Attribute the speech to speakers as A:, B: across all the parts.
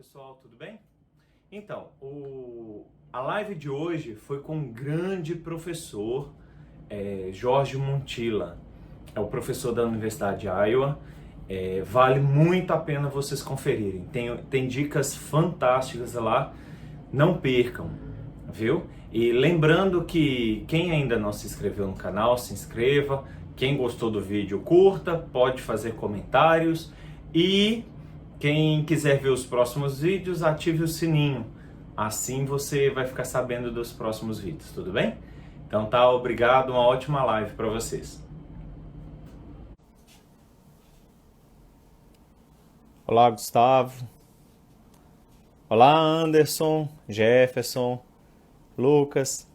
A: pessoal, tudo bem? Então, a live de hoje foi com um grande professor, Jorge Montilla. É o professor da Universidade de Iowa. Vale muito a pena vocês conferirem. Tem dicas fantásticas lá, não percam, viu? E lembrando que quem ainda não se inscreveu no canal, se inscreva. Quem gostou do vídeo, curta, pode fazer comentários e quem quiser ver os próximos vídeos, ative o sininho. Assim você vai ficar sabendo dos próximos vídeos, tudo bem? Então tá, obrigado, uma ótima live para vocês. Olá, Gustavo. Olá, Anderson, Jefferson, Lucas.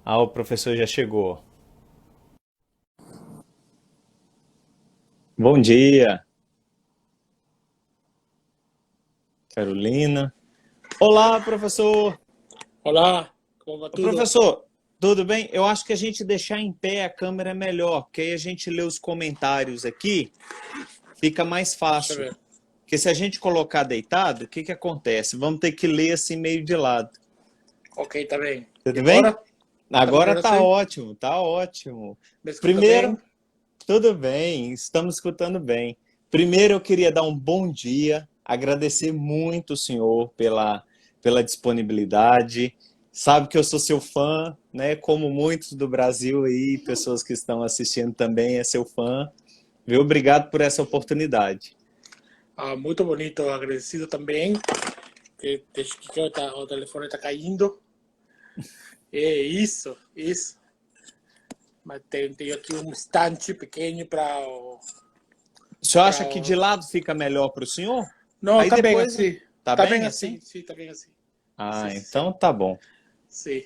A: O professor já chegou. Bom dia, Carolina. Olá, professor.
B: Olá, como va tudo?
A: Professor, tudo bem? Eu acho que a gente deixar em pé a câmera é melhor, porque aí a gente lê os comentários aqui, fica mais
B: Deixa eu
A: fácil.
B: ver.
A: Porque se a gente colocar deitado, o que que acontece? Vamos ter que ler assim meio de lado.
B: Ok, tá bem.
A: Tudo
B: E
A: bem?
B: agora?
A: Agora
B: melhor
A: tá
B: assim?
A: ótimo, tá ótimo.
B: Me escuta
A: Primeiro,
B: bem?
A: tudo bem, estamos escutando bem. Primeiro eu queria dar um bom dia, agradecer muito o senhor pela disponibilidade. Sabe que eu sou seu fã, né? Como muitos do Brasil aí, pessoas que estão assistindo também é seu fã. Viu? Obrigado por essa oportunidade.
B: Muito bonito, agradecido também. Deixa que o telefone está caindo. É isso, isso. Mas tenho aqui um estante pequeno para o...
A: O senhor acha que de lado fica melhor para o senhor?
B: Não,
A: Aí
B: tá bem
A: depois...
B: assim.
A: Tá
B: Tá
A: bem
B: bem
A: assim?
B: assim, sim, tá bem assim.
A: Ah,
B: Sim,
A: então tá bom.
B: sim.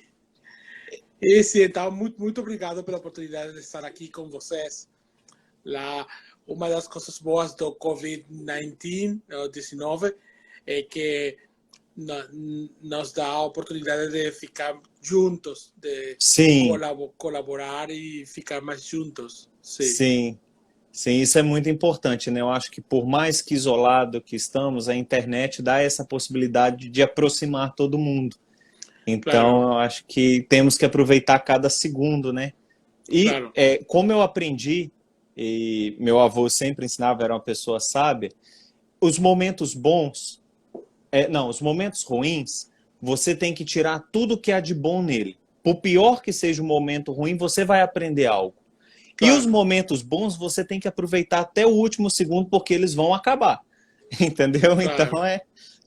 B: E sim, então, muito obrigado pela oportunidade de estar aqui com vocês. Uma das coisas boas do COVID-19 é que nos dá a oportunidade de ficar juntos, de
A: Sim,
B: colaborar e ficar mais juntos. Sim,
A: sim, sim, isso é muito importante, né? Eu acho que por mais que isolado que estamos, a internet dá essa possibilidade de aproximar todo mundo. Então,
B: claro,
A: eu acho que temos que aproveitar cada segundo, né? E
B: claro,
A: como eu aprendi, e meu avô sempre ensinava, era uma pessoa sábia, os momentos bons, não, os momentos ruins, você tem que tirar tudo que há de bom nele. Por pior que seja o momento ruim, você vai aprender algo. E os
B: claro,
A: momentos bons você tem que aproveitar até o último segundo, porque eles vão acabar. Entendeu?
B: claro.
A: Então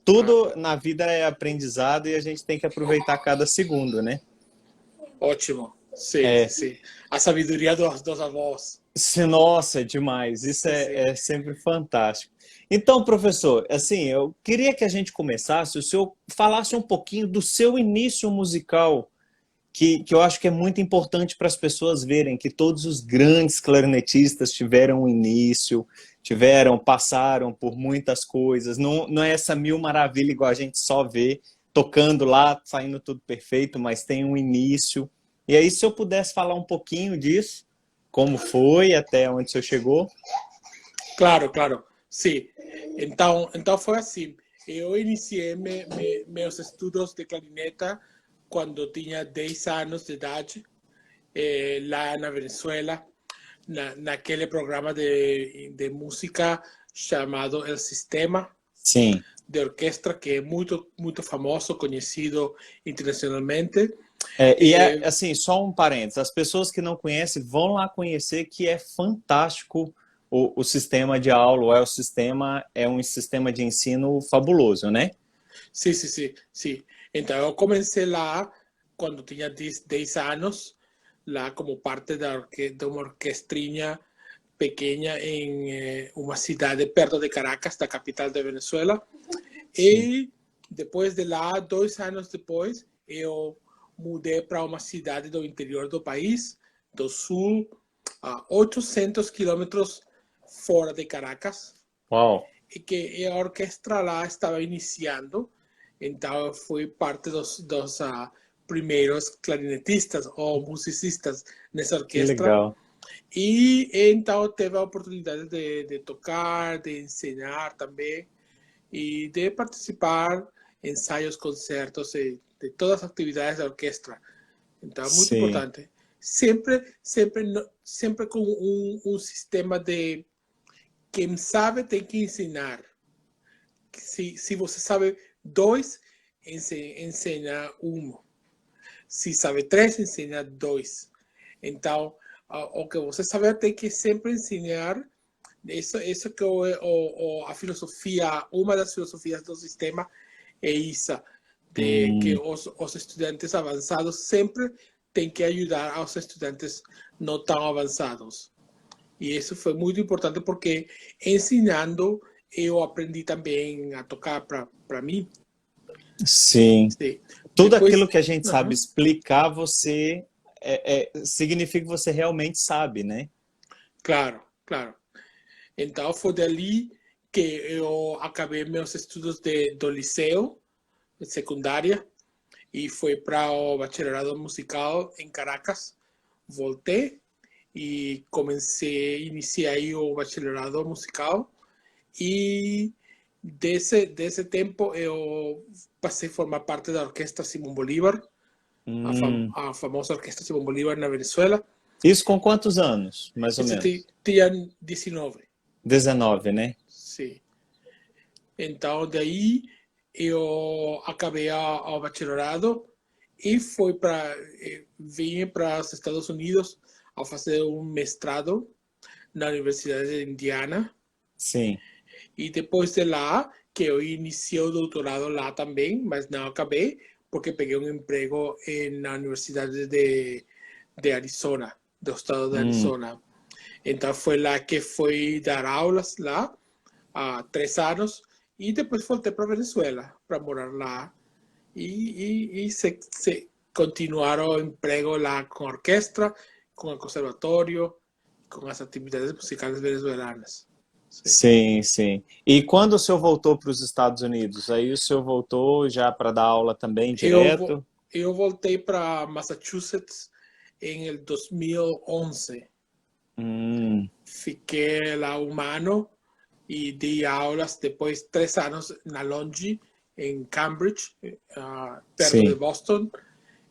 A: tudo na vida é aprendizado e a gente tem que aproveitar cada segundo, né?
B: Ótimo. Sim, sim, sim. A sabedoria dos avós.
A: Nossa, é demais. Isso
B: Sim, sim.
A: é sempre fantástico. Então, professor, assim, eu queria que a gente começasse, o senhor falasse um pouquinho do seu início musical, que eu acho que é muito importante para as pessoas verem que todos os grandes clarinetistas tiveram um início, passaram por muitas coisas. Não é essa mil maravilha igual a gente só vê, tocando lá, saindo tudo perfeito, mas tem um início. E aí, se eu pudesse falar um pouquinho disso, como foi, até onde o senhor chegou.
B: Claro, claro. Sim. Então foi assim. Eu iniciei meus estudos de clarineta quando tinha 10 anos de idade, lá na Venezuela, naquele programa de música chamado El Sistema
A: Sim.
B: de orquestra, que é muito famoso, conhecido internacionalmente.
A: Assim, só um parênteses, as pessoas que não conhecem vão lá conhecer que é fantástico o sistema de aula, é um sistema de ensino fabuloso, né?
B: Sim, sim, sim, sim. Então eu comecei lá quando tinha 10 anos, lá como parte de uma orquestrinha pequena em uma cidade perto de Caracas, da capital de Venezuela.
A: Sim.
B: E depois de lá, 2 anos depois, eu mudei para uma cidade do interior do país, do sul, a 800 quilômetros fora de Caracas,
A: Uau.
B: e que a orquestra lá estava iniciando. Então eu fui parte dos primeiros clarinetistas ou musicistas nessa
A: Que
B: orquestra.
A: legal.
B: E então teve a oportunidade de tocar, de ensinar também. e de participar em ensaios, concertos, de todas as atividades da orquestra. Então, é muito
A: Sim.
B: importante. Sempre com um sistema de quem sabe tem que ensinar. Se você sabe dois, ensina um. Se sabe três, ensina dois. Então, o que você sabe tem que sempre ensinar. Isso que a filosofia, uma das filosofias do sistema é isso, de que os estudantes avançados sempre têm que ajudar aos estudantes não tão avançados. E isso foi muito importante porque ensinando eu aprendi também a tocar para mim.
A: Sim.
B: Sim.
A: Tudo aquilo
B: Depois,
A: que a gente sabe explicar, você significa que você realmente sabe, né?
B: claro, claro. Então foi dali que eu acabei meus estudos do liceu, secundária, e fui para o bacharelado musical em Caracas. Voltei e iniciei aí o bacharelado musical, e desse tempo eu passei a formar parte da Orquestra Simón Bolívar, a famosa Orquestra Simón Bolívar na Venezuela.
A: Isso com quantos anos, mais ou
B: Esse
A: menos?
B: tinha 19.
A: 19, né?
B: Sim. Então, daí eu acabei o bacharelado e vim para os Estados Unidos a fazer um mestrado na Universidade de Indiana.
A: Sim.
B: E depois de lá, que eu iniciei o doutorado lá também, mas não acabei, porque peguei um emprego na Universidade de Arizona, do estado de Arizona. Então foi lá que fui dar aulas lá, há 3 anos, e depois voltei para Venezuela, para morar lá. E se continuar o emprego lá com a orquestra, com o conservatório, com as atividades musicais venezuelanas.
A: Sim, sim. E quando o senhor voltou para os Estados Unidos? Aí o senhor voltou já para dar aula também direto?
B: Eu voltei para Massachusetts em 2011. Fiquei lá um ano e dei aulas, depois 3 anos na Longy, em Cambridge, perto de
A: Sim.
B: Boston.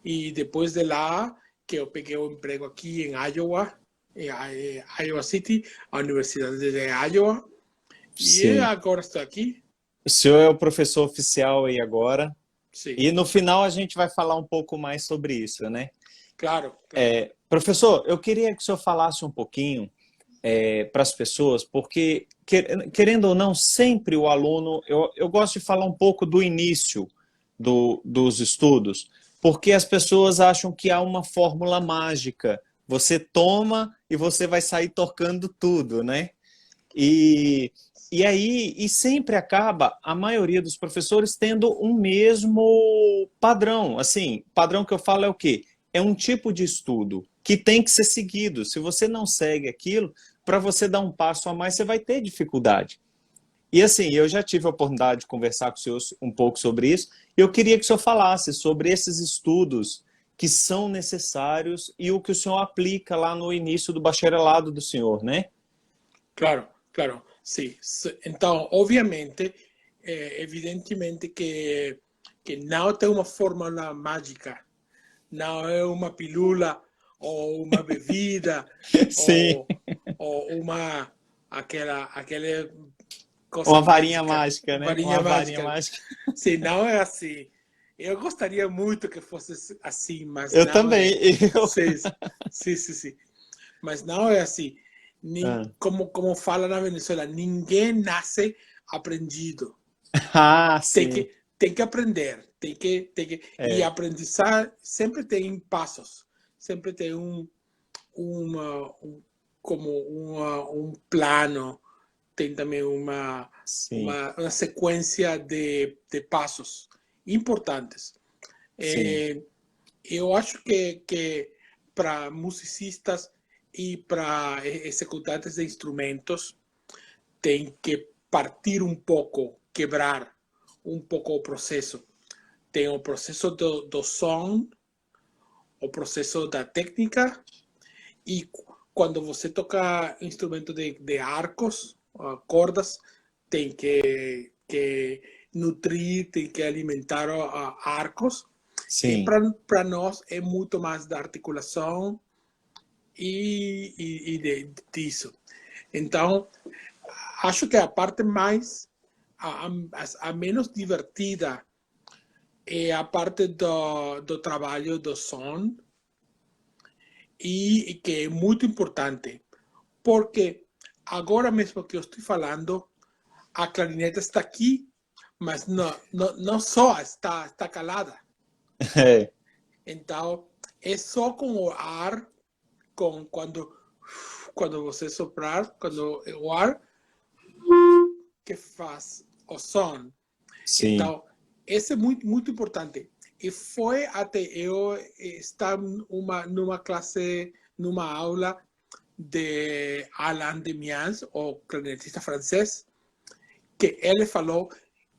B: E depois de lá, que eu peguei um emprego aqui em Iowa, Iowa City, a Universidade de Iowa. E
A: Sim.
B: agora estou aqui.
A: O senhor é o professor oficial aí agora.
B: Sim,
A: E no final a gente vai falar um pouco mais sobre isso, né?
B: claro, claro.
A: Professor, eu queria que o senhor falasse um pouquinho para as pessoas, porque, querendo ou não, sempre o aluno... Eu gosto de falar um pouco do início dos estudos, porque as pessoas acham que há uma fórmula mágica. Você toma e você vai sair tocando tudo, né? E sempre acaba a maioria dos professores tendo um mesmo padrão. Assim, padrão que eu falo é o quê? É um tipo de estudo que tem que ser seguido. Se você não segue aquilo, para você dar um passo a mais, você vai ter dificuldade. E assim, eu já tive a oportunidade de conversar com o senhor um pouco sobre isso, e eu queria que o senhor falasse sobre esses estudos que são necessários e o que o senhor aplica lá no início do bacharelado do senhor, né?
B: Claro, claro, sim. Então, obviamente, evidentemente que não tem uma fórmula mágica, não é uma pilula ou uma bebida
A: Sim,
B: ou aquela coisa
A: uma varinha
B: mágica,
A: mágica, né?
B: varinha
A: Uma varinha
B: mágica.
A: mágica.
B: Sim, não é assim. Eu gostaria muito que fosse assim, mas
A: Eu
B: não
A: também.
B: é. Sim, sim, sim, sim. Mas não é assim.
A: Ah,
B: Como fala na Venezuela, ninguém nasce aprendido. Tem
A: sim.
B: que, tem que aprender. E
A: É,
B: aprendizar sempre tem passos. Sempre tem um plano. Tem também
A: sim,
B: uma sequência de passos importantes.
A: sim,
B: Eu acho que para musicistas e para executantes de instrumentos tem que partir um pouco, quebrar um pouco o processo. Tem o processo do som, o processo da técnica, e quando você toca instrumento de arcos, cordas, tem que que nutrir, tem que alimentar arcos.
A: Sim,
B: Para nós é muito mais da articulação disso. Então, acho que a parte mais, a menos divertida é a parte do trabalho do som, e que é muito importante, porque agora mesmo que eu estou falando, a clarineta está aqui, mas não só está calada.
A: é,
B: Então, é só com o ar, quando você soprar, quando o ar que faz o som.
A: sim,
B: Então, esse é muito, muito importante. E foi até eu estar numa classe, numa aula de Alain Demians, o clarinetista francês, que ele falou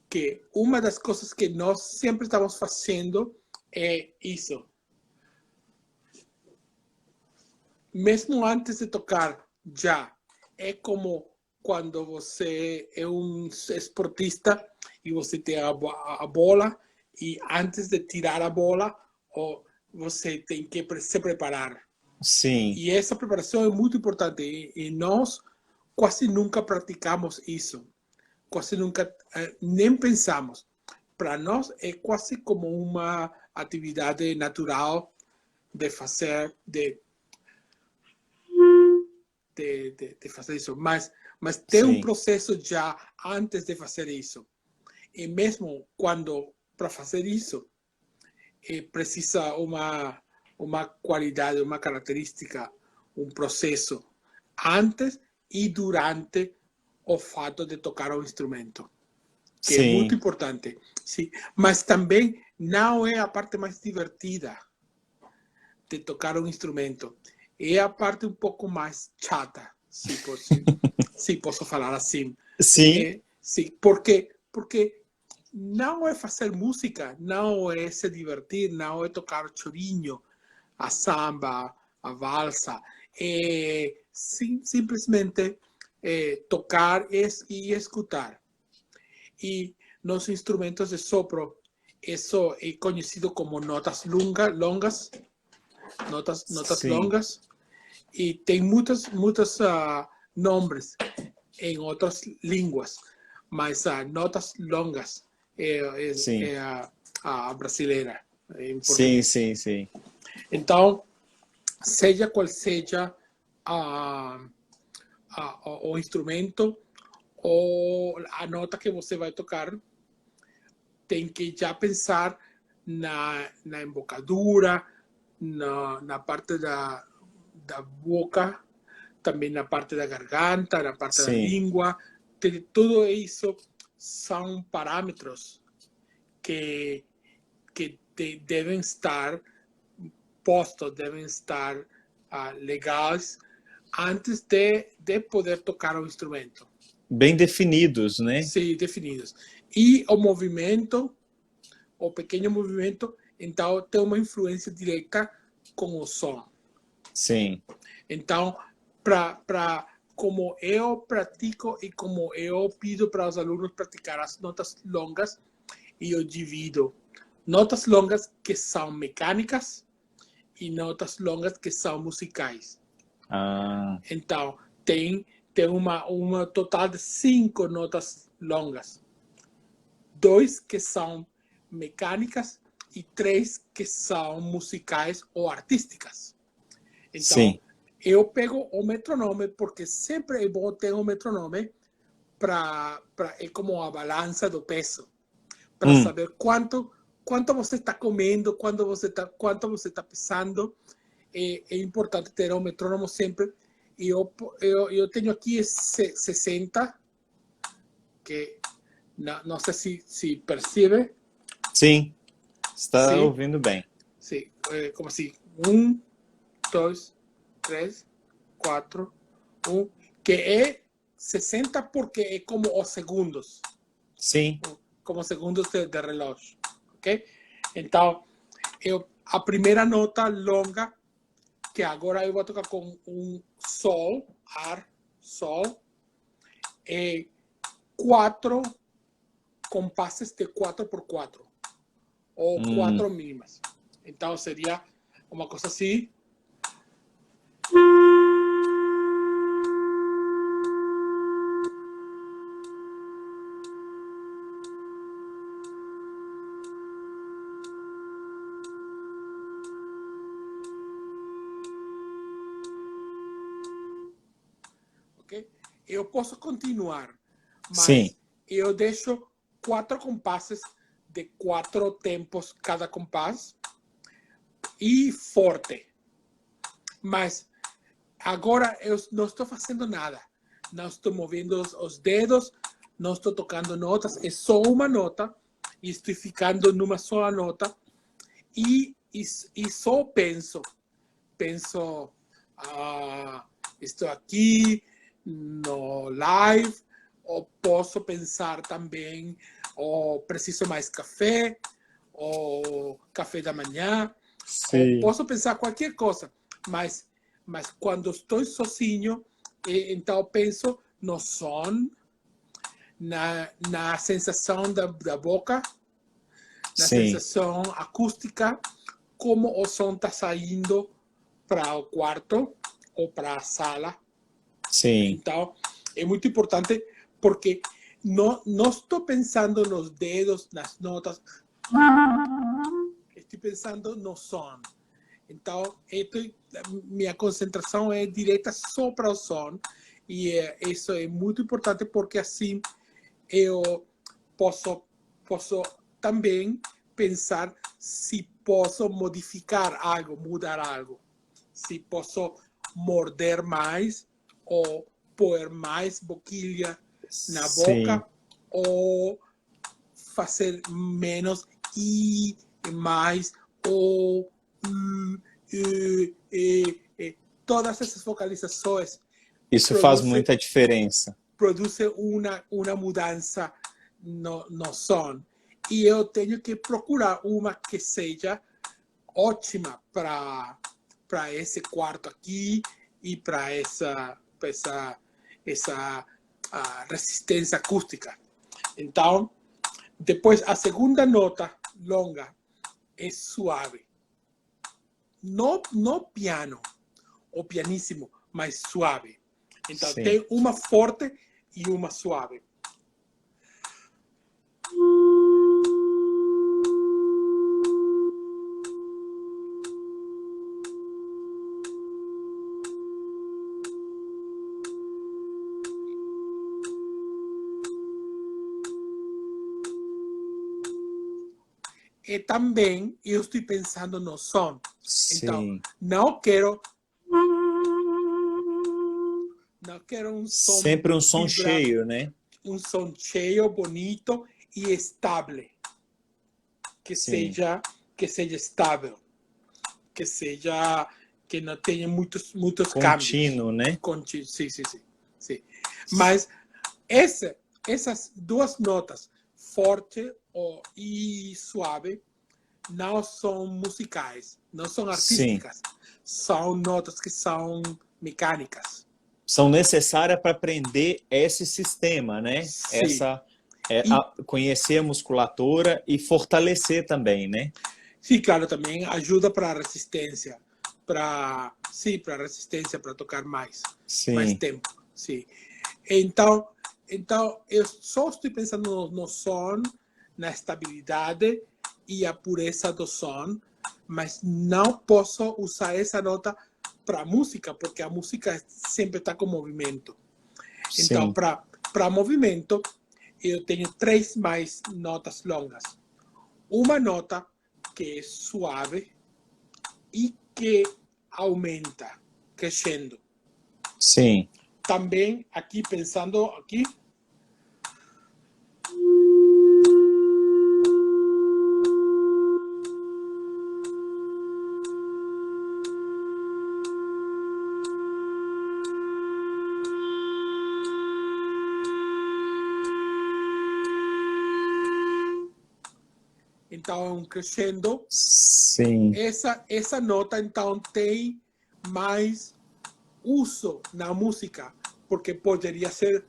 B: que uma das coisas que nós sempre estamos fazendo é isso. Mesmo antes de tocar, já. É como quando você é um esportista e você tem a bola, e antes de tirar a bola, você tem que se preparar.
A: sim,
B: E essa preparação é muito importante. E nós quase nunca praticamos isso. Quase nunca, nem pensamos. Para nós é quase como uma atividade natural de fazer, de fazer isso. Mas tem um
A: sim,
B: processo já antes de fazer isso. E mesmo quando, para fazer isso, precisa uma qualidade, uma característica, um processo antes e durante o fato de tocar o instrumento, que é muito
A: sim.
B: importante. Sim. Mas também não é a parte mais divertida de tocar um instrumento. É a parte um pouco mais chata, se posso falar assim.
A: Sim,
B: Sim, porque não é fazer música, não é se divertir, não é tocar chorinho, a samba, a valsa. É simplesmente tocar e escutar. E nos instrumentos de sopro, isso é conhecido como notas longas, notas
A: sim,
B: longas, e tem muitos nomes em outras línguas, mas notas longas
A: sim,
B: é a brasileira em
A: sim,
B: português.
A: sim, sim.
B: Então, seja qual seja o instrumento ou a nota que você vai tocar, tem que já pensar na embocadura, na parte da boca, também na parte da garganta, na parte da
A: Sim,
B: língua. Tudo isso são parâmetros que, devem estar postos, devem estar legais antes de poder tocar o instrumento.
A: bem definidos, né?
B: Sim, definidos. E o movimento, o pequeno movimento, então tem uma influência direta com o som.
A: Sim,
B: Então, como eu pratico e como eu pido para os alunos praticar as notas longas, eu divido notas longas que são mecânicas e notas longas que são musicais.
A: ah,
B: Então, tem uma total de 5 notas longas. 2 que são mecânicas e 3 que são musicais ou artísticas. Então,
A: sim,
B: eu pego o metronome, porque sempre é bom ter um metronome é como a balança do peso, para
A: hum,
B: saber quanto você está comendo, quanto você está pesando. É importante ter um metrônomo sempre. E eu tenho aqui esse 60, que não sei se percebe,
A: sim, está
B: sim,
A: ouvindo bem.
B: sim, como assim, 1, 2, 3, 4, 1, que é 60 porque é como os segundos,
A: Sim,
B: como segundos de relógio, ok? Então, a primeira nota longa, que agora eu vou tocar com um sol, ar, sol, é 4 compasses de 4x4 ou 4 mínimas. Então seria uma coisa assim. Ok? Eu posso continuar, mas
C: Sim.
B: eu deixo 4 compasses de 4 tempos cada compás e forte. Mas agora eu não estou fazendo nada. Não estou movendo os dedos, não estou tocando notas. É só uma nota e estou ficando numa só nota e só penso. Estou aqui no live, ou posso pensar também, ou preciso mais café, ou café da manhã, ou posso pensar qualquer coisa, mas quando estou sozinho, então penso no som, na sensação da boca, na sensação acústica, como o som está saindo para o quarto ou para a sala.
C: Sim.
B: Então, é muito importante porque não estou pensando nos dedos, nas notas, estou pensando no som. Então, minha concentração é direta só para o som e isso é muito importante porque assim eu posso também pensar se posso modificar algo, mudar algo, se posso morder mais ou pôr mais boquilha na boca ou fazer menos e mais ou todas essas vocalizações.
C: Isso faz muita diferença.
B: Produz uma mudança no som. E eu tenho que procurar uma que seja ótima para esse quarto aqui e para essa resistência acústica. Então, depois a segunda nota longa é suave. Não piano ou pianíssimo, mas suave. Então, tem uma forte e uma suave. E também eu estou pensando no som. Então, não quero um som
C: sempre um som cheio, né?
B: Um som cheio, bonito e estável. Que seja estável. Que não tenha muitos
C: contínuo,
B: câmbios.
C: Contínuo, né?
B: Sim. Mas essas duas notas, forte e suave, não são musicais, não são artísticas. São notas que são mecânicas.
C: São necessárias para aprender esse sistema, né? Conhecer a musculatura e fortalecer também, né?
B: Sim, claro, também ajuda para a resistência. Para resistência, para tocar mais tempo. Sim. Então, eu só estou pensando no som, na estabilidade e a pureza do som, mas não posso usar essa nota para música, porque a música sempre está com movimento. Então, para movimento, eu tenho 3 mais notas longas. Uma nota que é suave e que aumenta, crescendo.
C: Sim.
B: Também aqui, pensando aqui. Então, é um crescendo.
C: Sim.
B: Essa nota, então, tem mais uso na música, porque poderia ser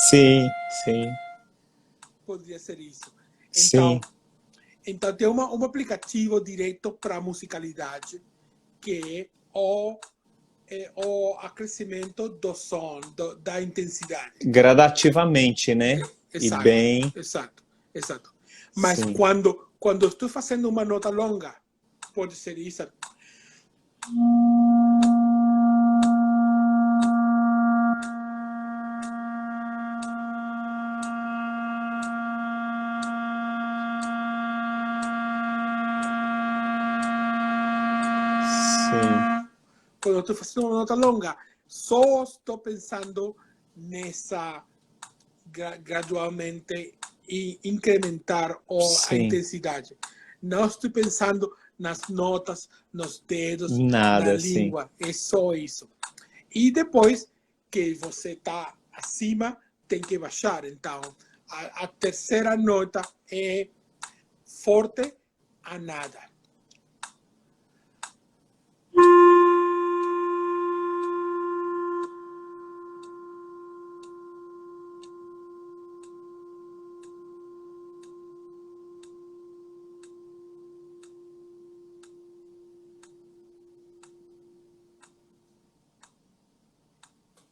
C: Sim, sim,
B: Poderia ser isso.
C: sim.
B: Então tem um aplicativo direto para musicalidade, que é o acrescimento do som, da intensidade.
C: Gradativamente, né? E
B: Exato,
C: bem,
B: exato, exato. Mas
C: sim,
B: quando estou fazendo uma nota longa, pode ser isso.
C: sim,
B: Quando estou fazendo uma nota longa, só estou pensando nessa gradualmente e incrementar a
C: sim.
B: intensidade. Não estou pensando nas notas, nos dedos, na
C: Nada, sim.
B: língua. É só isso. E depois que você está acima, tem que baixar. Então, a terceira nota é forte a nada.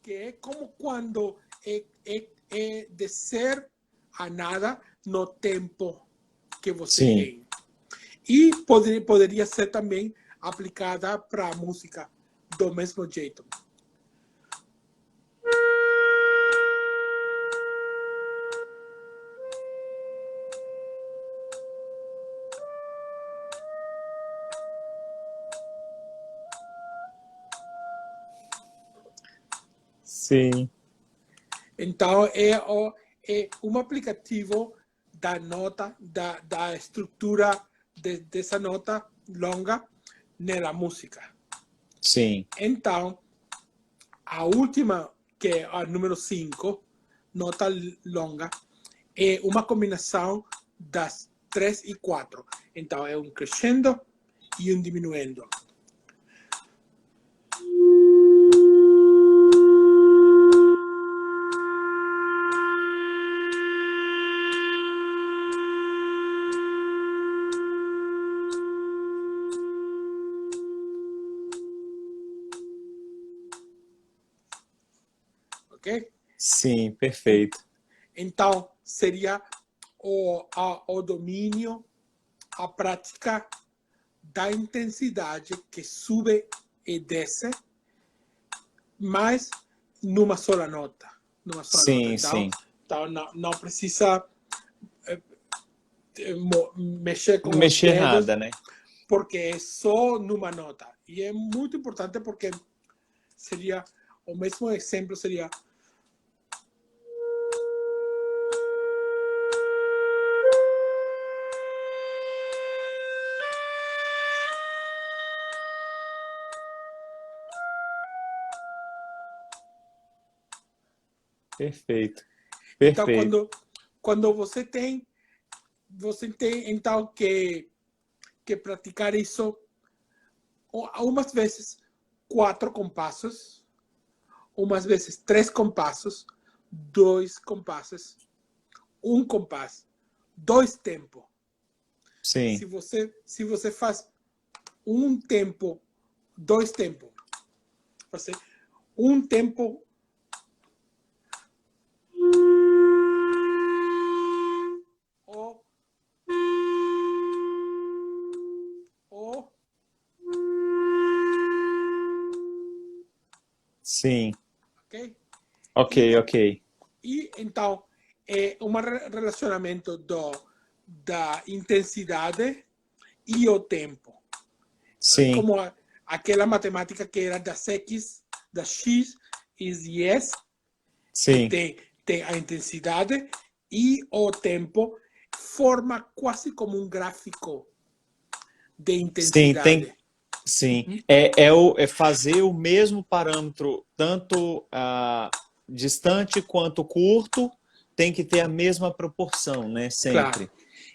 B: Que é como quando é descer a nada no tempo que você
C: Sim,
B: tem. E poderia ser também aplicada para a música do mesmo jeito.
C: sim,
B: Então, é um aplicativo da nota, da estrutura dessa nota longa na música.
C: sim.
B: Então, a última, que é a número 5, nota longa, é uma combinação das 3 e 4. Então, é um crescendo e um diminuendo. Ok?
C: Sim, perfeito.
B: Então, seria o domínio, a prática da intensidade que sube e desce, mas numa sola nota. Numa sola nota.
C: Sim, sim.
B: Então não precisa mexer com os
C: Mexer
B: dedos,
C: nada, né?
B: porque é só numa nota. E é muito importante porque seria, o mesmo exemplo seria
C: Perfeito,
B: então
C: perfeito.
B: quando você tem então que praticar isso umas vezes 4 compassos, umas vezes 3 compassos, 2 compassos, um compasso, 2 tempos.
C: Sim,
B: Se você faz um tempo, 2 tempos, você um tempo o o
C: sim.
B: ok?
C: Ok,
B: E,
C: ok.
B: e então é um relacionamento da intensidade e o tempo. É
C: Sim,
B: como aquela matemática que era das X, das X e Y, que
C: sim.
B: tem a intensidade e o tempo, forma quase como um gráfico de
C: Sim,
B: intensidade.
C: sim. É fazer o mesmo parâmetro, tanto distante quanto curto, tem que ter a mesma proporção, né?
B: Claro.
C: Sempre.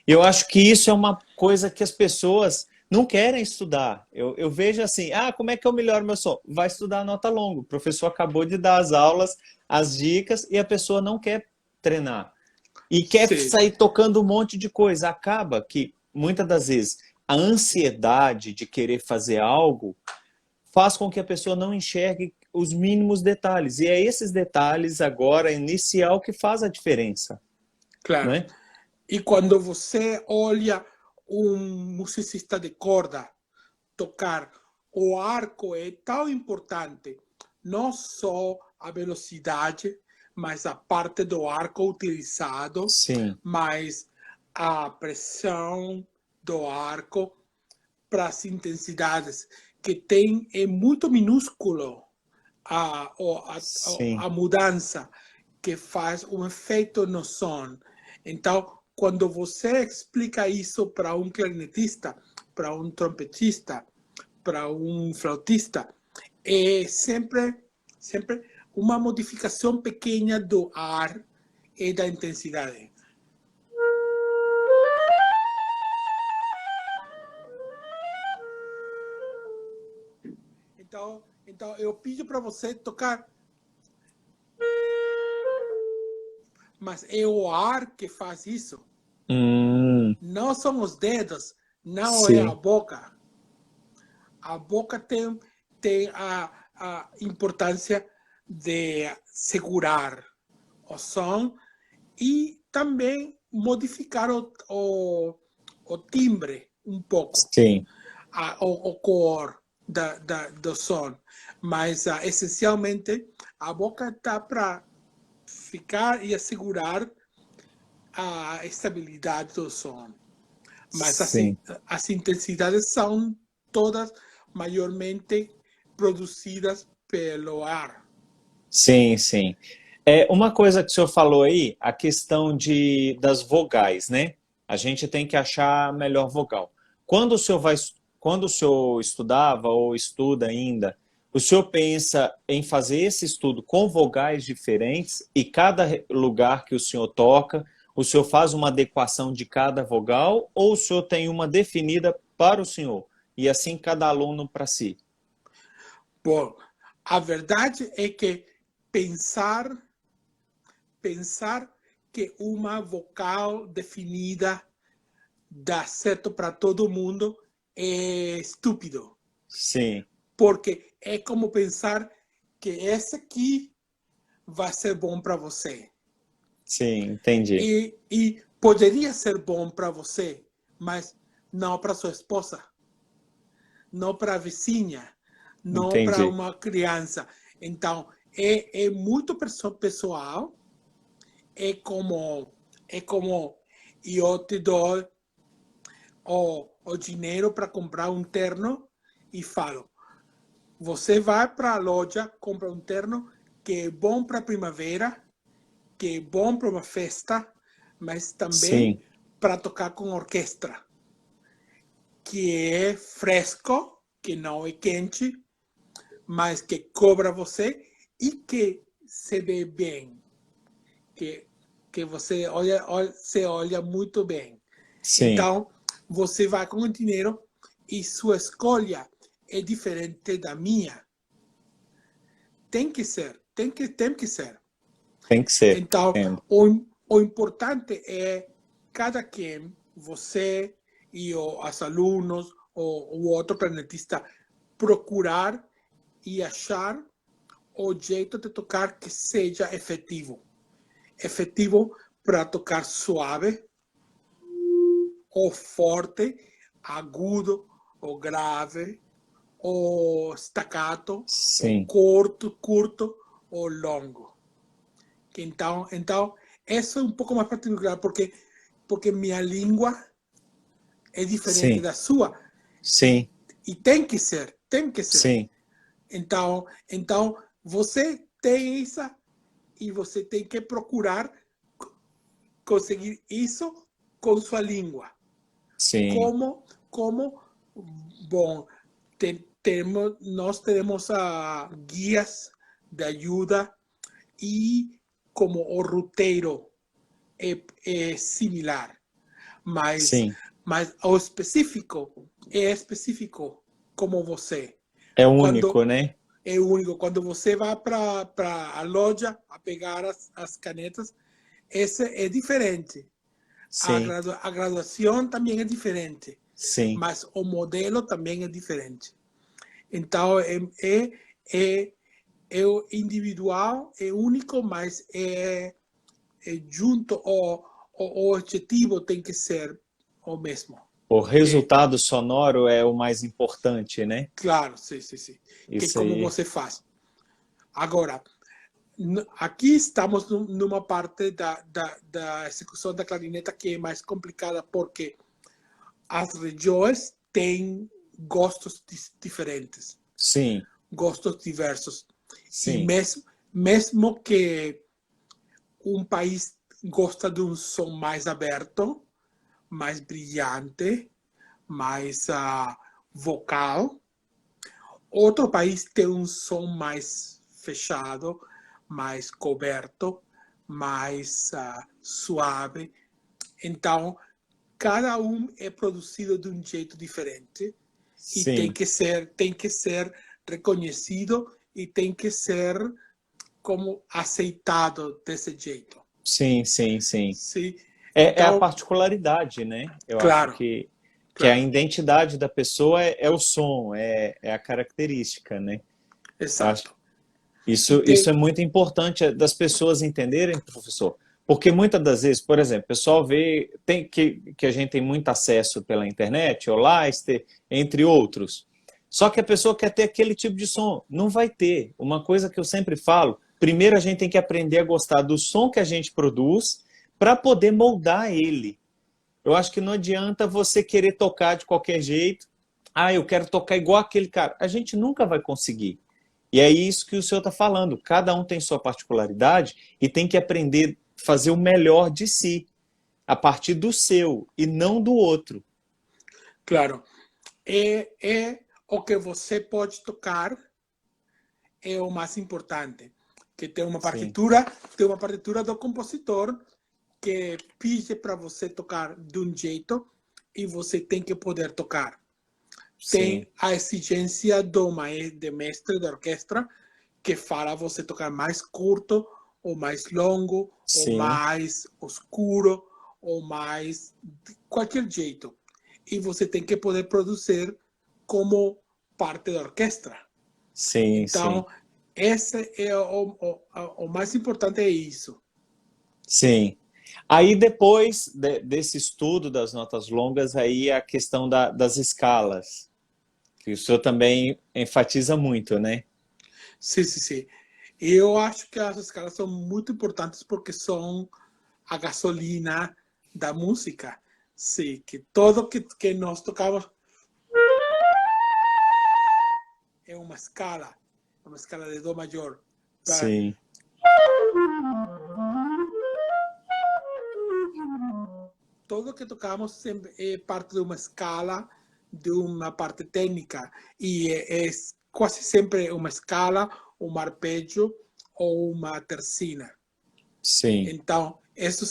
C: Eu acho que isso é uma coisa que as pessoas não querem estudar. Eu vejo assim, como é que eu melhoro meu som? Vai estudar nota longa. O professor acabou de dar as aulas, as dicas, e a pessoa não quer treinar. E quer
B: Sim,
C: sair tocando um monte de coisa. Acaba que, muitas das vezes, a ansiedade de querer fazer algo faz com que a pessoa não enxergue os mínimos detalhes. E é esses detalhes agora, inicial, que faz a diferença, não
B: claro.
C: é?
B: E quando você olha um musicista de corda tocar, o arco é tão importante, não só a velocidade, mas a parte do arco utilizado,
C: Sim,
B: mas a pressão do arco para as intensidades, que tem é muito minúsculo
C: sim.
B: a mudança que faz um efeito no som. Então, quando você explica isso para um clarinetista, para um trompetista, para um flautista, é sempre uma modificação pequena do ar e da intensidade. Então eu pido para você tocar, mas é o ar que faz isso.
C: Hum,
B: Não são os dedos, não é a
C: sim,
B: boca. A boca tem a importância de segurar o som e também modificar o timbre um pouco,
C: sim.
B: o cor do som. Mas essencialmente a boca está para ficar e assegurar a estabilidade do som. Mas
C: Sim,
B: as intensidades são todas maiormente produzidas pelo ar.
C: sim, sim. Uma coisa que o senhor falou aí, a questão das vogais, né? A gente tem que achar a melhor vogal. Quando o senhor vai, quando o senhor estudava ou estuda ainda, o senhor pensa em fazer esse estudo com vogais diferentes e cada lugar que o senhor toca, o senhor faz uma adequação de cada vogal ou o senhor tem uma definida para o senhor e assim cada aluno para si?
B: Bom, a verdade é que pensar, pensar que uma vocal definida dá certo para todo mundo é estúpido.
C: Sim,
B: Porque é como pensar que esse aqui vai ser bom para você.
C: sim, entendi.
B: E poderia ser bom para você, mas não para sua esposa, não para a vizinha, não para
C: Entendi.
B: uma criança. Então, é muito pessoal, é como eu te dou o dinheiro para comprar um terno e falo, você vai para a loja, compra um terno que é bom para a primavera, que é bom para uma festa, mas também
C: Sim,
B: para tocar com orquestra, que é fresco, que não é quente, mas que cobra você e que se vê bem, que, que você se olha muito bem.
C: sim.
B: Então, você vai com o dinheiro e sua escolha é diferente da minha. Tem que ser, tem que ser.
C: Tem que ser.
B: Então,
C: Entendo.
B: o importante é cada quem, você e os alunos ou o outro planetista, procurar e achar o jeito de tocar que seja efetivo. Efetivo para tocar suave, ou forte, agudo, ou grave, ou staccato, ou
C: Sim,
B: curto ou longo. Então, isso é um pouco mais particular, porque minha língua é diferente
C: sim,
B: da sua. E,
C: sim,
B: e tem que ser, tem que ser.
C: sim,
B: Então você tem isso e você tem que procurar conseguir isso com sua língua.
C: sim,
B: Como bom, nós temos guias de ajuda e como o roteiro é similar, mas
C: sim.
B: mas o específico é específico como você.
C: É único, né?
B: É único. Quando você vai para a loja a pegar as canetas, esse é diferente.
C: Sim,
B: A graduação também é diferente,
C: sim.
B: mas o modelo também é diferente. Então, é o individual, é único, mas é junto, o objetivo tem que ser o mesmo.
C: O resultado sonoro é o mais importante, né?
B: Claro, sim, sim, sim. Que é
C: Isso
B: como
C: aí.
B: você faz. Agora, aqui estamos numa parte da execução da clarineta que é mais complicada, porque as regiões têm gostos diferentes,
C: Sim,
B: gostos diversos. E
C: sim,
B: mesmo que um país gosta de um som mais aberto, mais brilhante, mais vocal, outro país tem um som mais fechado, mais coberto, mais suave. Então, cada um é produzido de um jeito diferente e
C: sim,
B: tem que ser reconhecido e tem que ser como aceitado desse jeito.
C: sim, sim, sim.
B: Sim.
C: É a
B: Então,
C: particularidade, né? Eu acho
B: claro,
C: que a
B: claro,
C: identidade da pessoa é o som, é a característica, né? Eu acho
B: exato. E
C: isso é
B: tem,
C: muito importante das pessoas entenderem, professor, porque muitas das vezes, por exemplo, o pessoal vê que a gente tem muito acesso pela internet, o Leicester, entre outros. Só que a pessoa quer ter aquele tipo de som, não vai ter. Uma coisa que eu sempre falo, primeiro a gente tem que aprender a gostar do som que a gente produz para poder moldar ele. Eu acho que não adianta você querer tocar de qualquer jeito. Ah, eu quero tocar igual aquele cara. A gente nunca vai conseguir. E é isso que o senhor está falando. Cada um tem sua particularidade e tem que aprender a fazer o melhor de si, a partir do seu e não do outro.
B: claro, é o que você pode tocar é o mais importante. Que
C: Sim,
B: tem uma partitura do compositor que pede para você tocar de um jeito e você tem que poder tocar.
C: sim,
B: Tem a exigência do mestre da orquestra que fala você tocar mais curto, ou mais longo, ou
C: sim,
B: mais escuro, ou mais de qualquer jeito. E você tem que poder produzir como parte da orquestra.
C: sim, sim,
B: Então, esse é o mais importante é isso.
C: sim. Aí depois desse estudo das notas longas, aí a questão das escalas, que o senhor também enfatiza muito, né?
B: Sim, sim, sim. Eu acho que as escalas são muito importantes porque são a gasolina da música. Sim, que tudo que nós tocamos é uma escala de Dó maior.
C: Sim,
B: Tudo que tocamos sempre é parte de uma escala, de uma parte técnica. E é quase sempre uma escala, um arpejo ou uma tercina.
C: sim.
B: Então, esses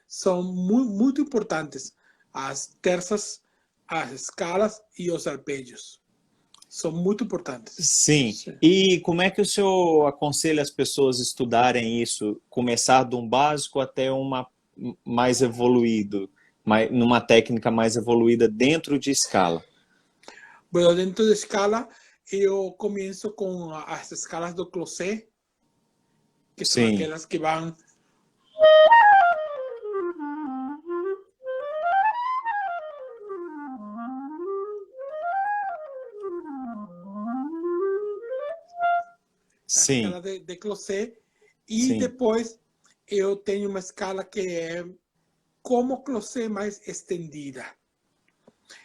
B: são muito importantes. As terças, as escalas e os arpejos. São muito importantes.
C: Sim.
B: Sim.
C: E como é que o senhor aconselha as pessoas a estudarem isso? Começar de um básico até uma mais evoluído, numa técnica mais evoluída dentro de escala?
B: Bueno, dentro de escala, eu começo com as escalas do Closet, que são
C: Sim,
B: aquelas que vão a
C: sim,
B: escala de Closet, e
C: sim,
B: depois eu tenho uma escala que é como Closet mais estendida.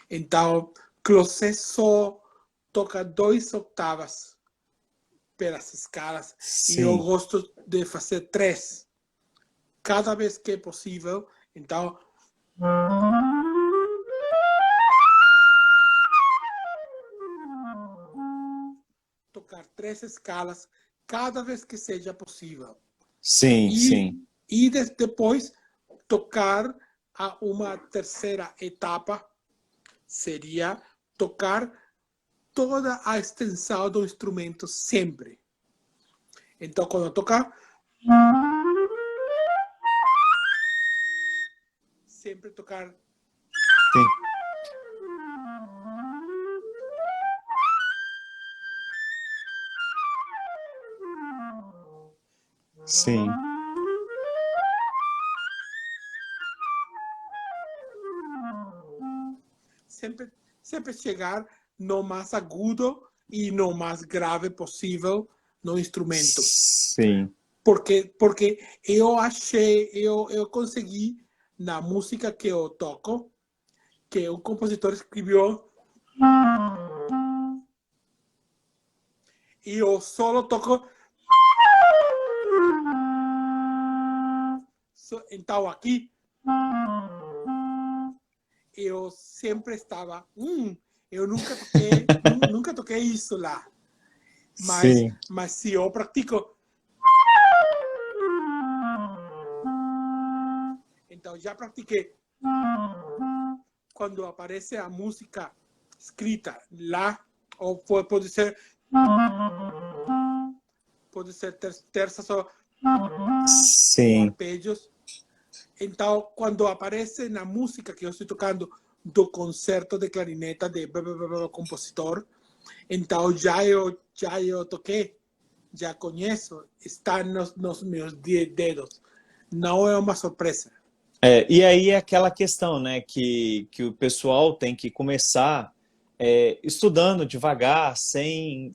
B: Então, Closet só toca 2 octavas pelas escalas e eu
C: sim,
B: gosto de fazer 3 cada vez que é possível. Então, tocar 3 escalas cada vez que seja possível.
C: sim,
B: E,
C: sim,
B: depois tocar a uma terceira etapa seria tocar toda a extensão do instrumento sempre. Então, quando tocar, sempre tocar.
C: Sim. Sim.
B: Sempre chegar no mais agudo e no mais grave possível no instrumento.
C: Sim.
B: Porque eu consegui, na música que eu toco, que um compositor escreveu, e eu solo toco. Então aqui, eu sempre estava, eu nunca toquei isso lá. Mas se eu pratico, então já pratiquei. Quando aparece a música escrita lá, ou pode ser terças ou
C: Sim.
B: arpejos. Então, quando aparece na música que eu estou tocando do concerto de clarineta de compositor, então já eu toquei, já conheço, está nos meus dedos. Não é uma surpresa.
C: E aí é aquela questão, né, que o pessoal tem que começar estudando devagar, sem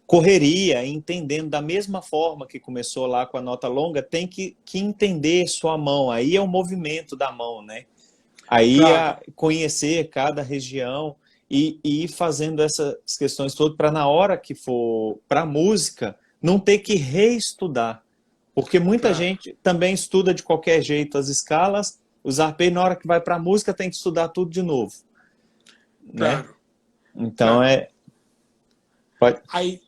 C: correria, entendendo da mesma forma que começou lá com a nota longa, tem que entender sua mão. Aí é o movimento da mão, né? Aí
B: Claro.
C: conhecer cada região e ir fazendo essas questões todas para na hora que for para a música não ter que reestudar. Porque muita
B: Claro.
C: gente também estuda de qualquer jeito as escalas, os arpejos, na hora que vai para a música tem que estudar tudo de novo. Né?
B: Claro.
C: Então
B: Claro.
C: Pode...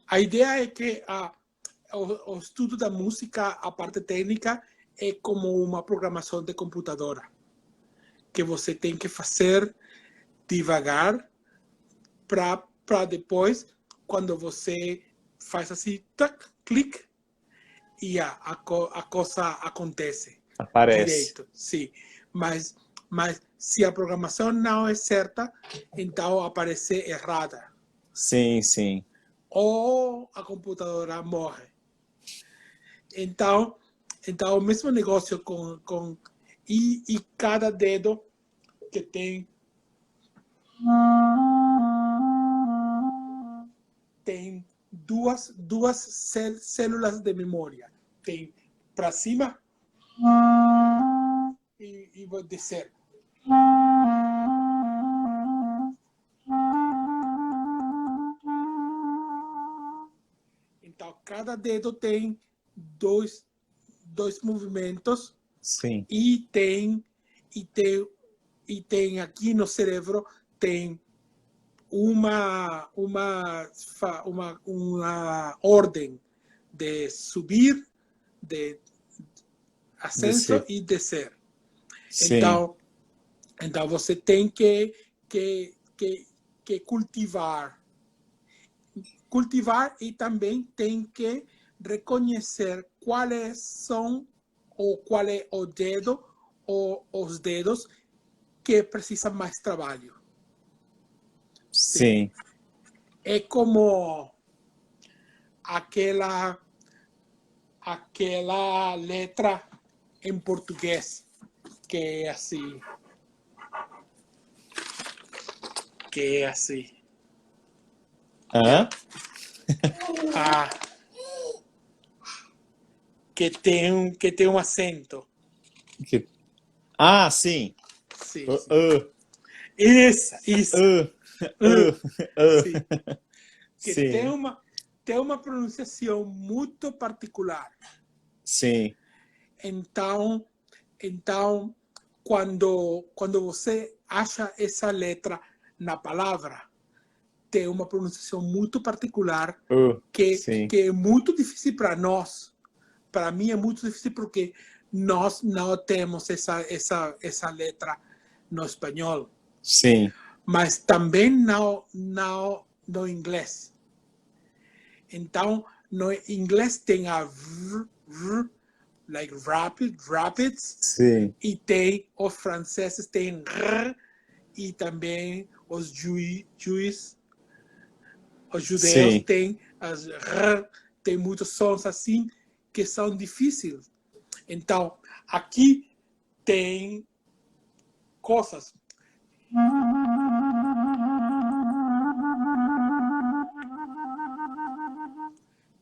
B: A ideia é que o estudo da música, a parte técnica, é como uma programação de computadora, que você tem que fazer devagar para depois, quando você faz assim, tac, clique, e a coisa acontece
C: Aparece.
B: direito. Sim. Mas se a programação não é certa, então aparece errada.
C: Sim, sim.
B: Ou a computadora morre. Então o mesmo negócio e cada dedo que tem duas células de memória. Tem para cima e vou descer. Então, cada dedo tem dois movimentos.
C: Sim.
B: E tem aqui no cérebro tem uma ordem de subir, de ascenso e descer.
C: Sim.
B: Então você tem que cultivar e também tem que reconhecer quais são ou qual é o dedo ou os dedos que precisam mais trabalho.
C: Sim.
B: É como aquela letra em português que é assim.
C: Hã?
B: Que tem um acento.
C: Sim.
B: Sim,
C: sim.
B: Isso. Sim. Que
C: Sim.
B: tem uma pronunciação muito particular.
C: Sim.
B: Então quando você acha essa letra na palavra, tem uma pronunciação muito particular que é muito difícil para nós. Para mim é muito difícil porque nós não temos essa letra no espanhol.
C: Sim,
B: mas também no inglês. Então, no inglês tem a like rapids,
C: sim,
B: e tem os franceses têm r, e também os judeus
C: sim.
B: têm as r, tem muitos sons assim que são difíceis. Então, aqui tem coisas.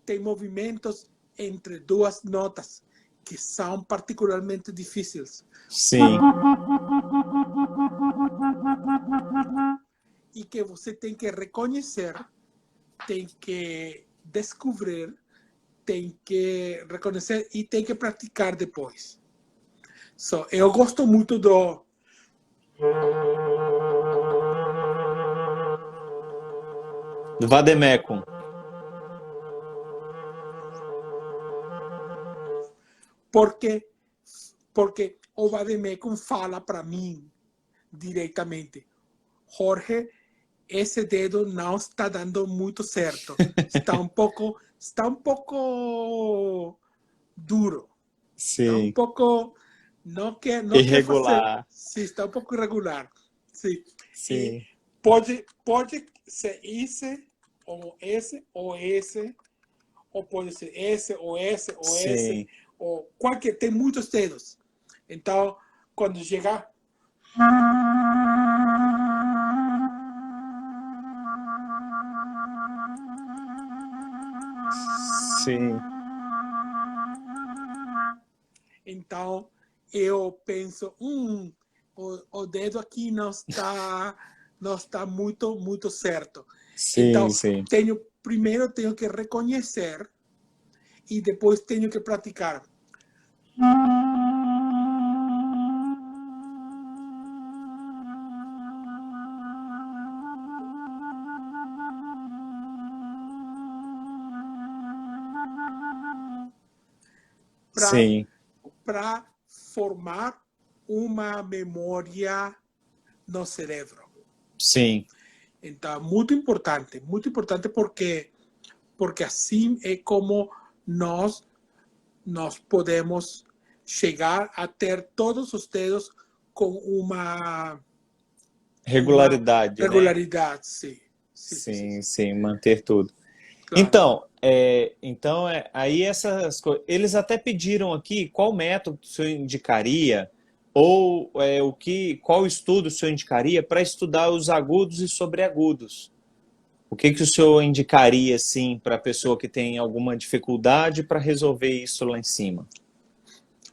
B: Tem movimentos entre duas notas que são particularmente difíceis.
C: Sim,
B: E que você tem que reconhecer, tem que descobrir, tem que reconhecer e tem que praticar depois. So, eu gosto muito do
C: do Vademecum.
B: porque o Vademecum fala para mim diretamente: Jorge, esse dedo não está dando muito certo. Está um pouco duro. Está um
C: Sim,
B: pouco não quer fazer.
C: irregular.
B: Sim, está um pouco irregular. Sim. E
C: Sim,
B: pode ser esse ou esse, ou pode ser esse ou esse ou esse,
C: sim,
B: ou qualquer, tem muitos dedos. Então, quando chegar
C: sim.
B: então eu penso, o dedo aqui não está muito certo.
C: Sim,
B: Então,
C: sim.
B: primeiro tenho que reconhecer e depois tenho que praticar.
C: Sim,
B: Para formar uma memória no cérebro.
C: sim,
B: Então, muito importante porque assim é como nós podemos chegar a ter todos os dedos com uma
C: regularidade, né?
B: regularidade, sim.
C: Sim,
B: Sim.
C: sim, manter tudo.
B: Claro.
C: Então, aí essas coisas. Eles até pediram aqui qual método o senhor indicaria, ou qual estudo o senhor indicaria para estudar os agudos e sobreagudos. O que o senhor indicaria, assim, para a pessoa que tem alguma dificuldade para resolver isso lá em cima?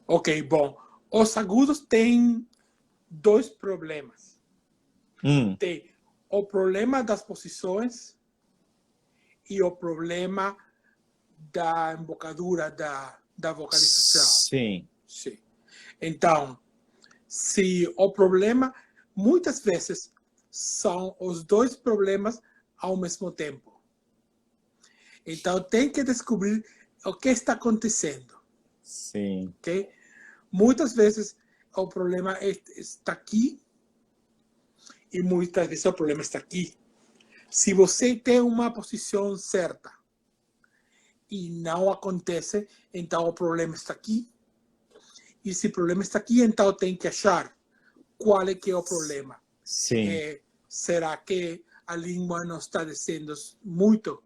B: Ok, bom. Os agudos têm dois problemas.
C: Hum,
B: Tem o problema das posições e o problema da embocadura da vocalização.
C: sim,
B: Sim. Então, se o problema, muitas vezes, são os dois problemas ao mesmo tempo. Então, tem que descobrir o que está acontecendo,
C: sim,
B: ok? Muitas vezes, o problema está aqui e muitas vezes o problema está aqui. Se você tem uma posição certa e não acontece, então o problema está aqui. E se o problema está aqui, então tem que achar qual é que é o problema.
C: sim,
B: Será que a língua não está descendo muito?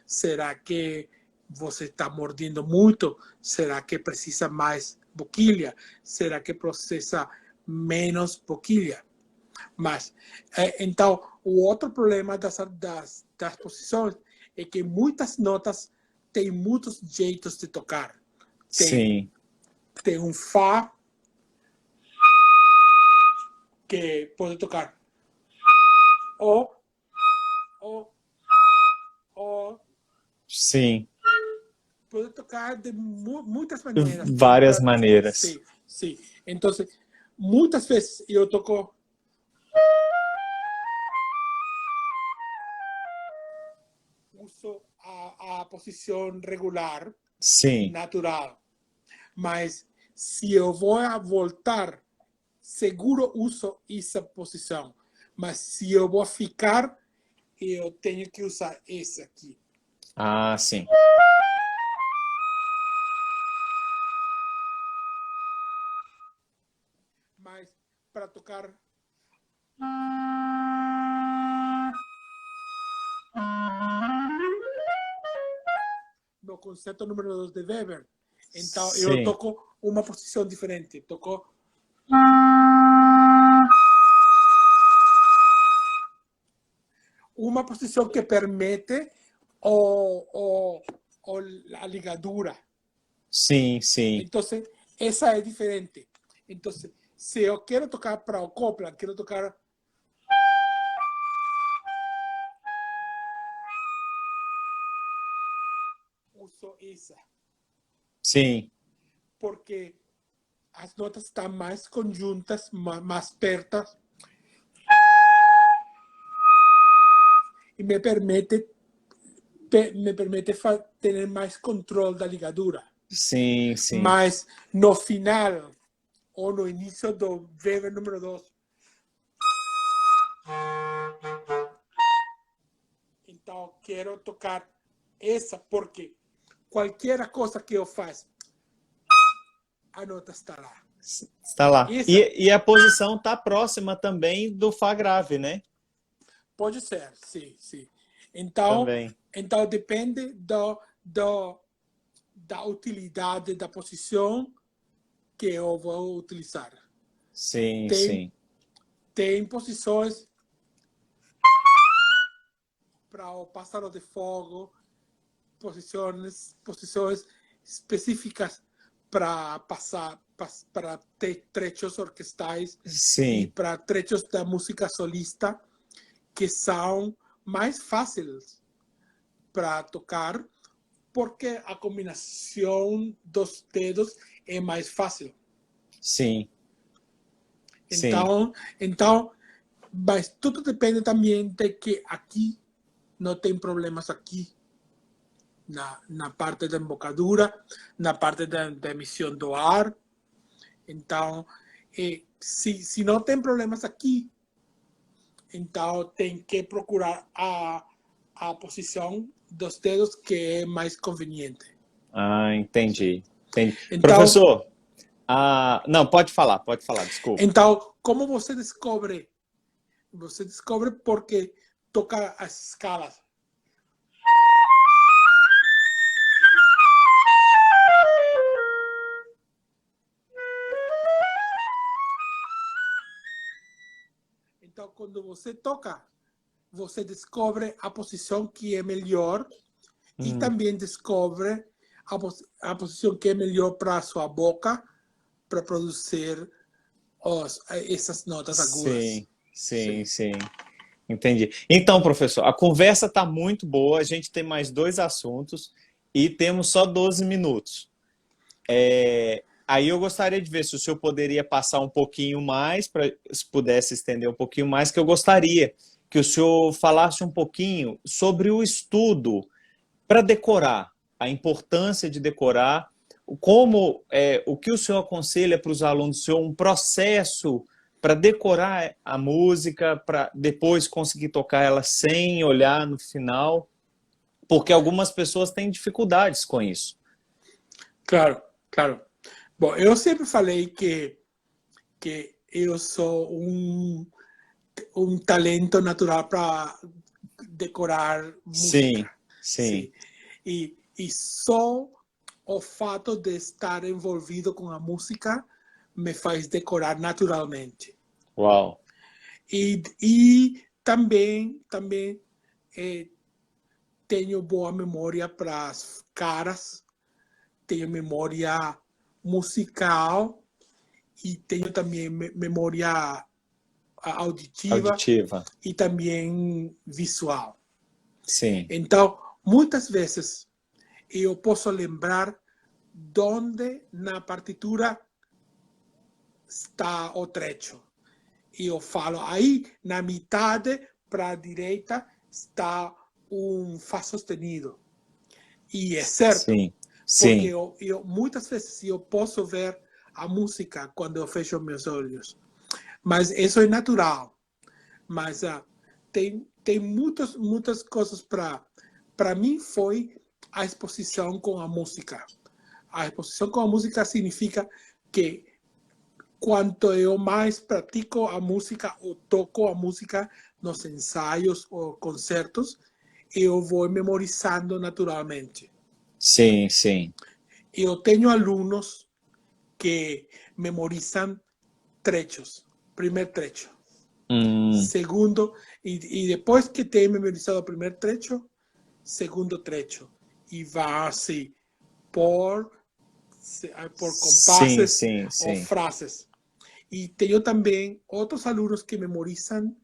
B: Será que você está mordendo muito? Será que precisa mais boquilha? Será que processa menos boquilha? Mas, então, o outro problema das posições é que muitas notas têm muitos jeitos de tocar.
C: sim,
B: Tem um Fá que pode tocar O, O, O,
C: sim.
B: pode tocar de muitas maneiras.
C: Várias maneiras.
B: Sim, sim. Então, muitas vezes eu toco uso a posição regular,
C: Sim,
B: natural. Mas se eu vou voltar, seguro uso essa posição. Mas se eu vou ficar, eu tenho que usar esse aqui.
C: Ah, sim.
B: Mas para tocar no concerto número 2 de Weber, então eu
C: Sim.
B: toco uma posição diferente. Toco uma posição que permite a ligadura.
C: Sim, sim.
B: Então, essa é diferente. Então, se eu quero tocar para o Copland, quero tocar uso essa,
C: Sim.
B: porque as notas estão mais conjuntas, mais perto, e me permite ter mais controle da ligadura.
C: Sim, sim.
B: Mas no final ou no início do Weber número 2, então quero tocar essa, porque qualquer coisa que eu faça, a nota está lá.
C: Está lá.
B: Essa
C: E a posição está próxima também do Fá grave, né?
B: pode ser, sim, sim. Então
C: Também.
B: depende da utilidade da posição que eu vou utilizar.
C: Sim,
B: Tem,
C: sim.
B: tem posições para o pássaro de fogo, posições específicas para passar para trechos orquestais e
C: Sim,
B: para trechos da música solista que são mais fáceis para tocar, porque a combinação dos dedos é mais fácil.
C: sim, sim.
B: Então, mas tudo depende também de que aqui não tem problemas aqui na parte da embocadura, na parte da emissão do ar. Então, se não tem problemas aqui, então tem que procurar a posição dos dedos que é mais conveniente.
C: Ah, entendi. Entendi.
B: Então,
C: Professor, não, pode falar, desculpa.
B: então, como você descobre? Você descobre porque toca as escalas. Então, quando você toca, você descobre a posição que é melhor e também descobre a posição que é melhor para a sua boca para produzir essas notas agudas.
C: Sim, sim, sim. Entendi. Então, professor, a conversa está muito boa. A gente tem mais 2 assuntos e temos só 12 minutos. Aí eu gostaria de ver se o senhor poderia passar um pouquinho mais, se pudesse estender um pouquinho mais, que eu gostaria que o senhor falasse um pouquinho sobre o estudo para decorar, a importância de decorar, o que o senhor aconselha para os alunos, senhor, um processo para decorar a música, para depois conseguir tocar ela sem olhar no final, porque algumas pessoas têm dificuldades com isso.
B: Claro, claro. Bom, eu sempre falei que eu sou um talento natural para decorar música.
C: Sim.
B: E só o fato de estar envolvido com a música me faz decorar naturalmente.
C: Uau.
B: E também tenho boa memória para as caras, tenho memória musical e tenho também memória auditiva e também visual.
C: Sim.
B: Então, muitas vezes eu posso lembrar onde na partitura está o trecho. E eu falo, aí na metade para a direita está um Fá sustenido. E é certo.
C: Sim.
B: Porque muitas vezes eu posso ver a música quando eu fecho meus olhos. Mas isso é natural. mas tem muitas coisas para mim foi a exposição com a música. A exposição com a música significa que quanto eu mais pratico a música ou toco a música nos ensaios ou concertos, eu vou memorizando naturalmente.
C: Sim, sim.
B: Eu tenho alunos que memorizam trechos, primeiro trecho, segundo, e depois que tem memorizado o primeiro trecho, segundo trecho, e vai assim por compasses
C: Sim, sim,
B: ou
C: sim.
B: frases. E tenho também outros alunos que memorizam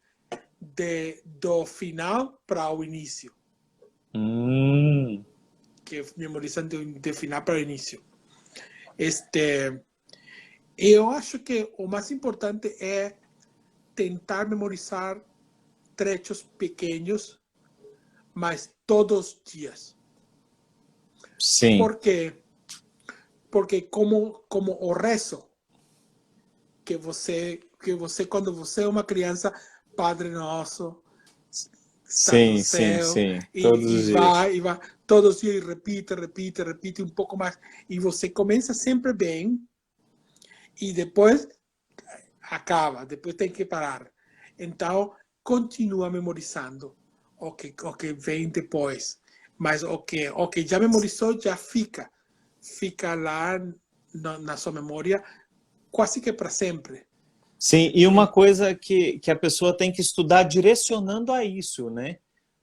B: do final para o início. Que memorizam de final para o início. Eu acho que o mais importante é tentar memorizar trechos pequenos, mas todos os dias.
C: Sim.
B: Porque como o rezo, que você quando você é uma criança, Padre Nosso, está no
C: Sim, sim,
B: céu,
C: sim. Todos os dias.
B: e vai todos os dias e repite um pouco mais, e você começa sempre bem e depois acaba, depois tem que parar. Então, continua memorizando o que vem depois, mas o que já memorizou já fica lá na sua memória quase que para sempre.
C: Sim, e uma coisa que a pessoa tem que estudar direcionando a isso, né?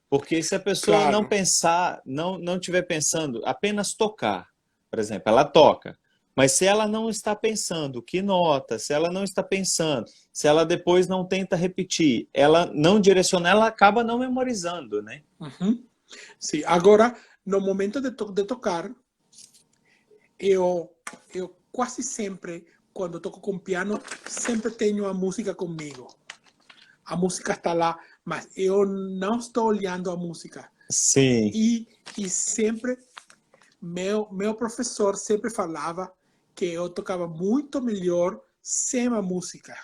C: Porque se a pessoa não
B: Claro.
C: pensar, não estiver pensando, apenas tocar, por exemplo, ela toca, mas se ela não está pensando que nota, se ela não está pensando, se ela depois não tenta repetir, ela não direcionar, ela acaba não memorizando, né?
B: Uhum. Sim. Agora, no momento de tocar, eu quase sempre, quando toco com piano, sempre tenho a música comigo. A música está lá, mas eu não estou olhando a música.
C: Sim.
B: E sempre, meu professor sempre falava que eu tocava muito melhor sem a música.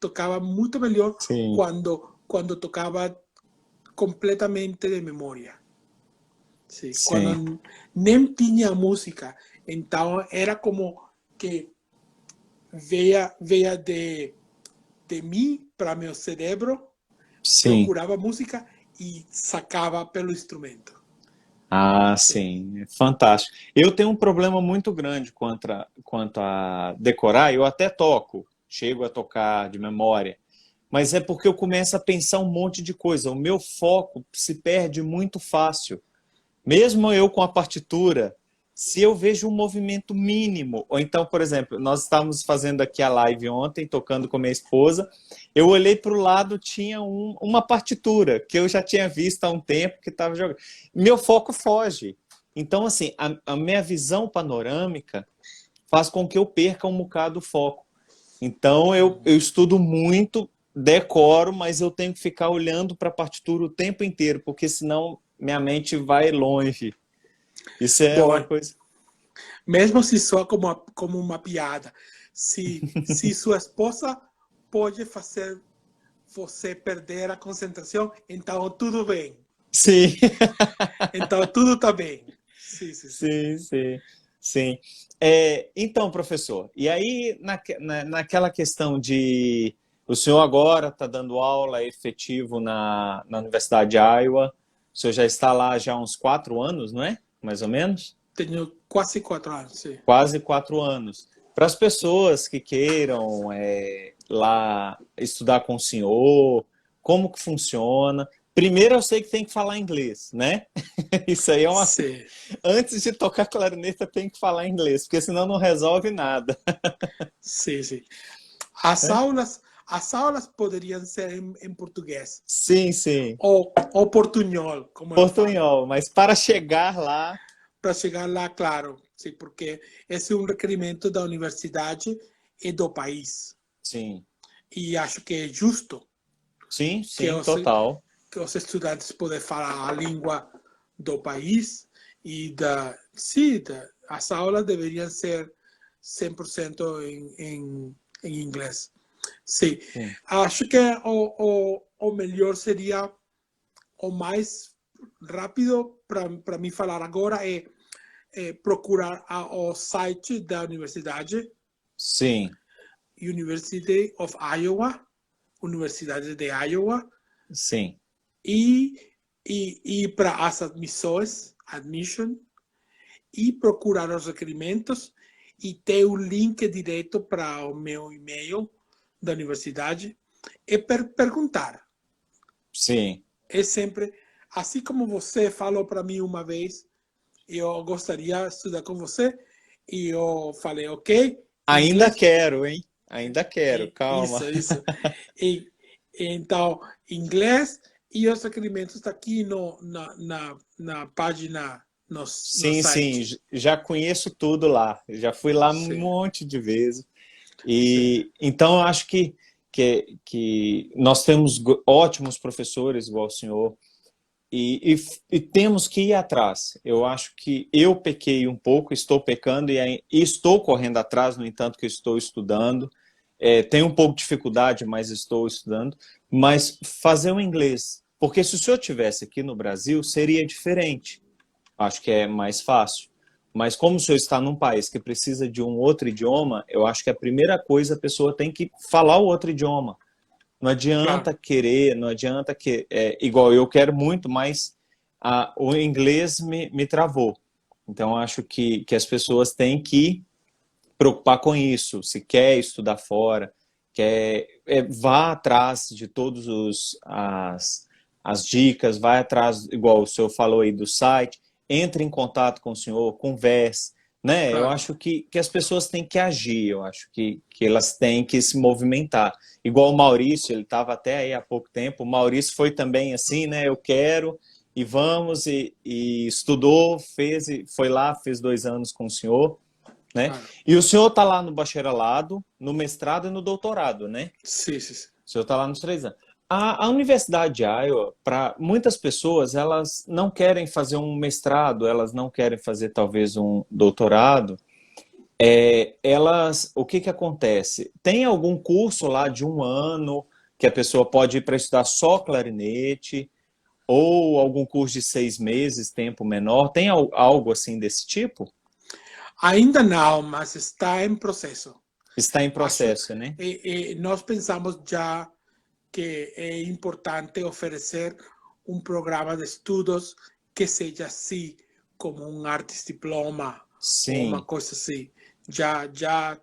B: Tocava muito melhor
C: Sim.
B: quando tocava completamente de memória. Sim.
C: Sim.
B: Quando nem tinha música, então era como que veia de mim para meu cérebro,
C: Sim.
B: procurava música e sacava pelo instrumento.
C: Ah, sim, fantástico. Eu tenho um problema muito grande quanto a decorar, eu até toco, chego a tocar de memória, mas é porque eu começo a pensar um monte de coisa. O meu foco se perde muito fácil. Mesmo eu com a partitura, se eu vejo um movimento mínimo, ou então, por exemplo, nós estávamos fazendo aqui a live ontem, tocando com minha esposa, eu olhei para o lado, tinha uma partitura que eu já tinha visto há um tempo que estava jogando. Meu foco foge. Então, assim, a minha visão panorâmica faz com que eu perca um bocado o foco. Então, eu estudo muito, decoro, mas eu tenho que ficar olhando para a partitura o tempo inteiro, porque senão minha mente vai longe. Isso é
B: Bom,
C: uma coisa.
B: mesmo se soa como uma piada, se sua esposa pode fazer você perder a concentração, então tudo bem.
C: Sim,
B: Então tudo está bem. Sim, sim, sim.
C: sim, sim, sim. Então, professor, e aí naquela questão de o senhor agora está dando aula efetivo na Universidade de Iowa, o senhor já está lá já há uns 4 anos, não é? Mais ou menos?
B: Tenho quase 4 anos, sim.
C: Quase 4 anos. Para as pessoas que queiram lá estudar com o senhor, como que funciona? Primeiro eu sei que tem que falar inglês, né? Isso aí é uma...
B: Sim.
C: Antes de tocar clarineta tem que falar inglês, porque senão não resolve nada.
B: Sim, sim. As aulas poderiam ser em português
C: Sim, sim.
B: ou portunhol, como eu falo.
C: Portunhol, mas para chegar lá...
B: Para chegar lá, claro, sim, porque esse é um requerimento da universidade e do país.
C: Sim,
B: E acho que é justo
C: sim,
B: que
C: sim, total.
B: os estudantes possam falar a língua do país e as aulas deveriam ser 100% em inglês. Sim.
C: Sim.
B: Acho que o melhor seria, o mais rápido para mim falar agora é procurar o site da universidade,
C: Sim,
B: University of Iowa, Universidade de Iowa,
C: sim.
B: e ir para as admissões, admission, e procurar os requerimentos e ter o link direto para o meu e-mail da universidade e perguntar.
C: Sim.
B: É sempre, assim como você falou para mim uma vez, eu gostaria de estudar com você, e eu falei, ok,
C: Ainda
B: inglês,
C: quero, hein? Ainda quero, calma.
B: isso. E, então, inglês e os requerimentos estão aqui na página, no
C: Sim, sim,
B: site.
C: já conheço tudo lá. Já fui lá um
B: Sim,
C: monte de vezes.
B: sim.
C: E então eu acho que nós temos ótimos professores igual o senhor e temos que ir atrás. Eu acho que eu pequei um pouco, estou pecando e estou correndo atrás, no entanto que eu estou estudando. Tenho um pouco de dificuldade, mas estou estudando. Mas fazer o inglês, porque se o senhor tivesse aqui no Brasil, seria diferente. Acho que é mais fácil. Mas como o senhor está num país que precisa de um outro idioma, eu acho que a primeira coisa a pessoa tem que falar o outro idioma. Não
B: Claro,
C: adianta querer, não adianta que igual eu quero muito, mas o inglês me travou. Então acho que as pessoas têm que preocupar com isso. Se quer estudar fora, vá atrás de todos as dicas, vai atrás, igual o senhor falou aí do site, entre em contato com o senhor, converse, né? Eu
B: claro.
C: acho que as pessoas têm que agir, eu acho que elas têm que se movimentar. Igual o Maurício, ele estava até aí há pouco tempo, o Maurício foi também assim, né? Eu quero, e vamos, e estudou, fez, e foi lá, fez 2 anos com o senhor, né?
B: Claro.
C: E o senhor está lá no bacharelado, no mestrado e no doutorado, né?
B: Sim, sim, sim.
C: O senhor está lá nos 3 anos. A Universidade de Iowa, para muitas pessoas, elas não querem fazer um mestrado, elas não querem fazer talvez um doutorado. O que acontece? Tem algum curso lá de 1 ano que a pessoa pode ir para estudar só clarinete, ou algum curso de 6 meses, tempo menor? Tem algo assim desse tipo?
B: Ainda não, mas está em processo.
C: Está em
B: Acho,
C: processo, né?
B: nós pensamos já que é importante oferecer um programa de estudos que seja assim, como um Artist Diploma ou uma
C: Sim.
B: coisa assim. Já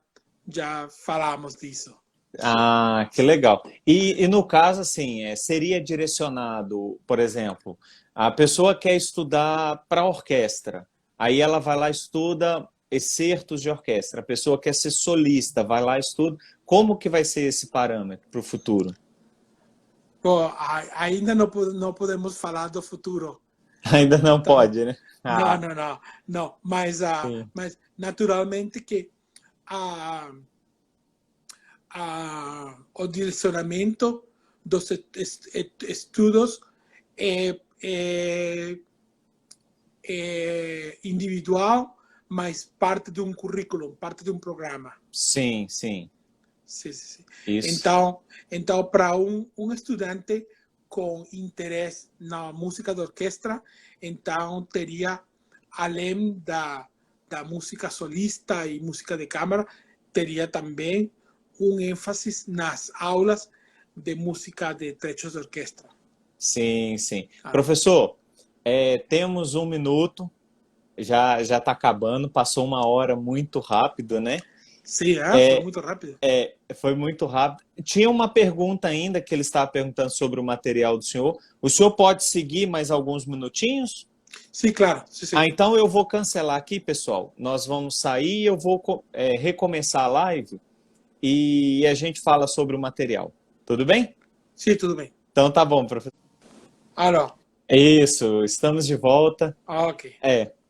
B: falamos disso.
C: Ah, que legal. E no caso, assim, seria direcionado, por exemplo, a pessoa quer estudar para orquestra, aí ela vai lá e estuda excertos de orquestra. A pessoa quer ser solista, vai lá e estuda. Como que vai ser esse parâmetro para o futuro?
B: Bom, ainda não podemos falar do futuro.
C: Ainda não
B: Então,
C: pode, né?
B: não,
C: Ah,
B: não, não, não. Mas,
C: sim.
B: mas naturalmente que o direcionamento dos estudos é individual, mas parte de um currículo, parte de um programa.
C: Sim, sim.
B: Sim, sim, sim.
C: Isso.
B: Então para um estudante com interesse na música de orquestra, então teria, além da música solista e música de câmara, teria também um ênfase nas aulas de música de trechos de orquestra.
C: Sim, sim.
B: Ah,
C: Professor, temos 1 minuto, já está acabando, passou 1 hora muito rápido, né?
B: sim, foi muito rápido.
C: Foi muito rápido. Tinha uma pergunta ainda que ele estava perguntando sobre o material do senhor. O senhor pode seguir mais alguns minutinhos?
B: Sim, claro. Sim, sim.
C: Então eu vou cancelar aqui, pessoal. Nós vamos sair, eu vou recomeçar a live e a gente fala sobre o material. Tudo bem?
B: Sim, tudo bem.
C: Então tá bom, professor.
B: Alô.
C: Isso, estamos de volta.
B: Ok.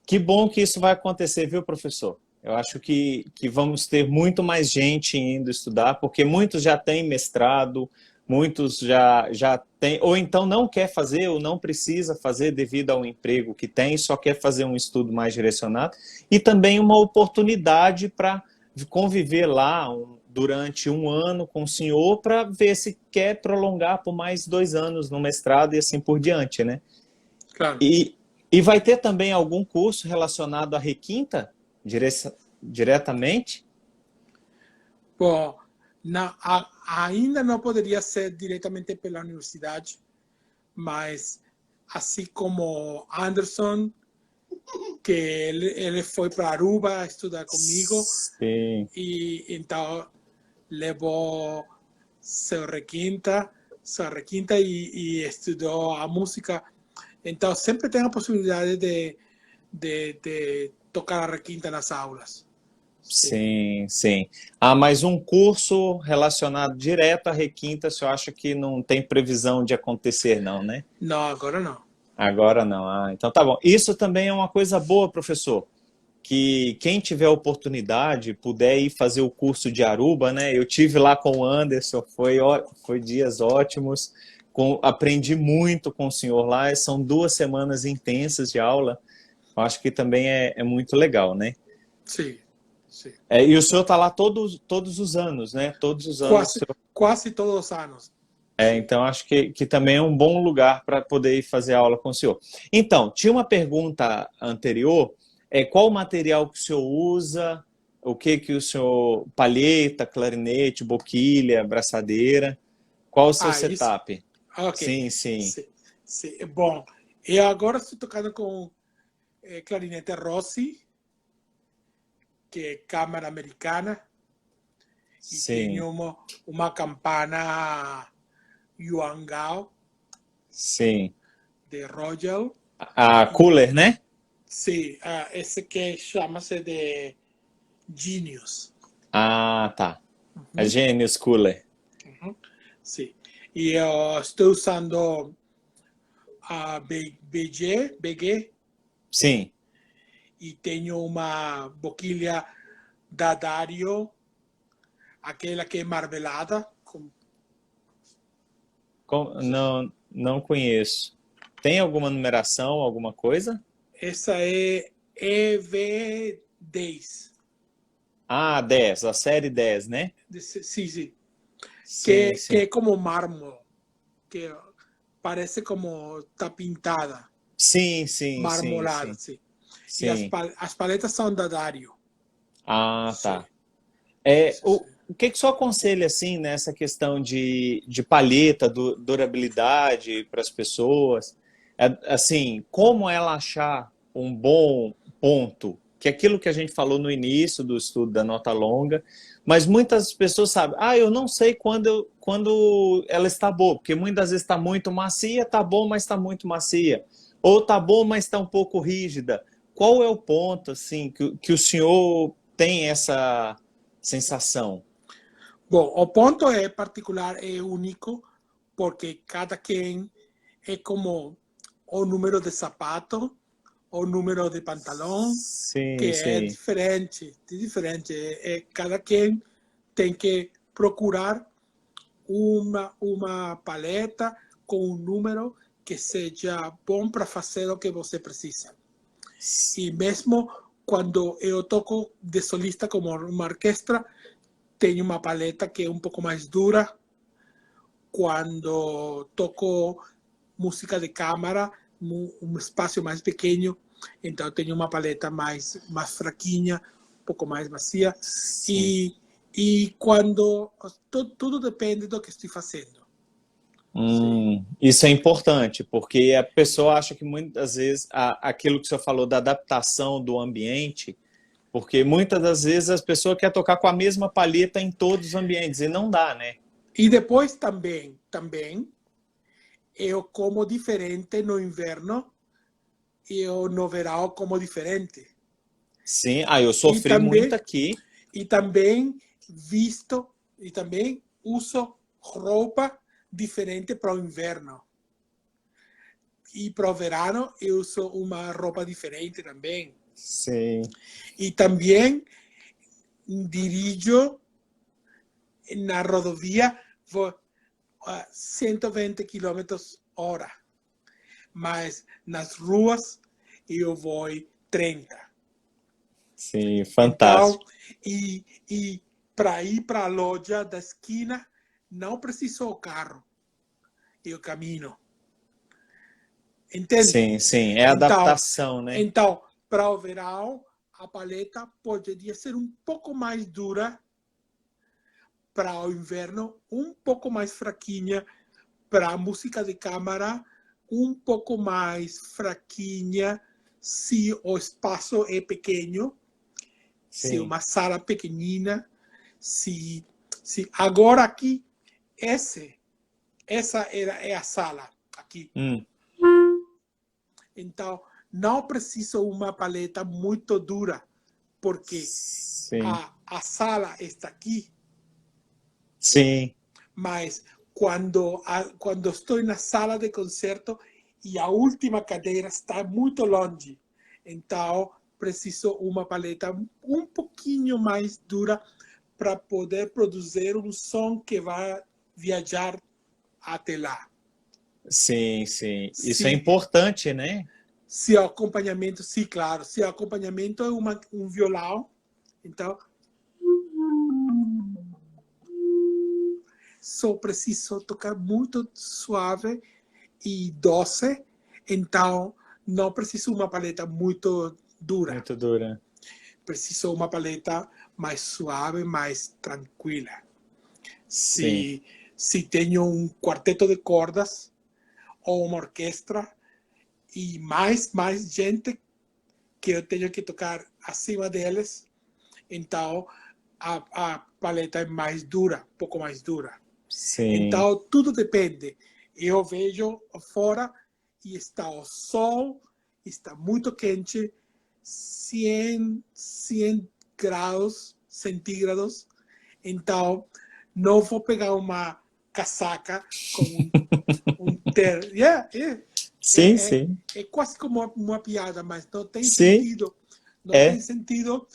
C: Que bom que isso vai acontecer, viu, professor? Eu acho que vamos ter muito mais gente indo estudar, porque muitos já têm mestrado, muitos já têm, ou então não quer fazer, ou não precisa fazer devido ao emprego que tem, só quer fazer um estudo mais direcionado, e também uma oportunidade para conviver lá durante um ano com o senhor para ver se quer prolongar por mais 2 anos no mestrado e assim por diante, né?
B: Claro.
C: E vai ter também algum curso relacionado à requinta diretamente?
B: Bom, ainda não poderia ser diretamente pela universidade, mas assim como Anderson, que ele foi para Aruba estudar comigo,
C: Sim.
B: e então levou seu requinta e estudou a música. Então sempre tem a possibilidade de tocar a requinta nas aulas.
C: Sim, sim. Ah, mas um curso relacionado direto à requinta, você acha que não tem previsão de acontecer, não, né?
B: Não, agora não.
C: Agora não. Ah, então tá bom. Isso também é uma coisa boa, professor, que quem tiver oportunidade, puder ir fazer o curso de Aruba, né? Eu tive lá com o Anderson, foi dias ótimos, aprendi muito com o senhor lá, são 2 semanas intensas de aula, eu acho que também é muito legal, né?
B: Sim, sim.
C: E o senhor está lá todos os anos, né? Todos os anos.
B: Quase todos os anos.
C: Então acho que também é um bom lugar para poder ir fazer aula com o senhor. Então, tinha uma pergunta anterior, qual o material que o senhor usa, o que o senhor, palheta, clarinete, boquilha, braçadeira, qual o seu setup?
B: Isso? Ok.
C: Sim.
B: Sim. Bom, eu agora estou tocando com clarinete Rossi, que é câmara americana, e
C: Sim.
B: tenho uma campana Yuan Gao,
C: Sim.
B: de Royal.
C: A cooler, né?
B: Sim, esse que chama-se de Genius.
C: Ah, tá. A Genius Cooler.
B: Sim. E eu estou usando a BG,
C: Sim.
B: e tenho uma boquilha da Dario, aquela que é marmelada.
C: Não conheço. Tem alguma numeração, alguma coisa?
B: Essa é EV10.
C: Ah, 10, a série 10, né?
B: Sim.
C: Sim.
B: Que é como mármore, que parece como está pintada,
C: Sim.
B: marmolada. Sim. E as paletas são da Dario.
C: Ah, tá.
B: Sim.
C: O que o senhor aconselha, assim, nessa questão de palheta, durabilidade para as pessoas? Assim, como ela achar um bom ponto? Que é aquilo que a gente falou no início do estudo da nota longa, mas muitas pessoas sabem, eu não sei quando ela está boa, porque muitas vezes está muito macia, está bom, mas está muito macia. Ou está bom, mas está um pouco rígida. Qual é o ponto, assim, que o senhor tem essa sensação?
B: Bom, o ponto é particular, é único, porque cada quem é como o número de sapato, o número de pantalão, que é
C: Sim.
B: diferente. Cada quem tem que procurar uma paleta com um número que seja bom para fazer o que você precisa. E mesmo quando eu toco de solista como uma orquestra, tenho uma paleta que é um pouco mais dura. Quando toco música de câmara, um espaço mais pequeno, então tenho uma paleta mais fraquinha, um pouco mais macia. E quando tudo depende do que estou fazendo.
C: Isso é importante, porque a pessoa acha que muitas vezes aquilo que o senhor falou da adaptação do ambiente, porque muitas das vezes as pessoas querem tocar com a mesma palheta em todos os ambientes, e não dá, né?
B: E depois também eu como diferente no inverno e eu no verão como diferente.
C: Sim, eu sofri muito aqui.
B: E também uso roupa diferente para o inverno. E para o verano eu uso uma roupa diferente também.
C: Sim.
B: E também dirijo na rodovia a 120 km/h. Mas nas ruas eu vou 30.
C: Sim, fantástico.
B: Então, e para ir para a loja da esquina, não preciso o carro, eu caminho. Entende?
C: Sim, sim. É adaptação, né?
B: Então, para o verão, a paleta poderia ser um pouco mais dura, para o inverno, um pouco mais fraquinha, para a música de câmara, um pouco mais fraquinha, se o espaço é pequeno, se
C: Sim.
B: uma sala pequenina, se agora aqui, essa é a sala aqui. Então, não preciso uma paleta muito dura, porque
C: Sim.
B: a sala está aqui,
C: Sim.
B: mas quando estou na sala de concerto e a última cadeira está muito longe, então preciso uma paleta um pouquinho mais dura para poder produzir um som que vai viajar até lá.
C: Sim, sim. Isso é
B: Se,
C: importante, né?
B: se o acompanhamento, sim, claro, se o acompanhamento é um violão, então só preciso tocar muito suave e doce, então não preciso uma paleta muito dura.
C: Muito dura.
B: Preciso uma paleta mais suave, mais tranquila.
C: Sim.
B: Se tenho um quarteto de cordas ou uma orquestra e mais gente que eu tenho que tocar acima deles, então a paleta é mais dura, um pouco mais dura.
C: Sim.
B: Então, tudo depende. Eu vejo fora e está o sol, está muito quente, 100 graus centígrados. Então, não vou pegar uma casaca com um terno.
C: Sim, sim.
B: É quase como uma piada, mas não tem
C: Sim.
B: sentido. Não tem sentido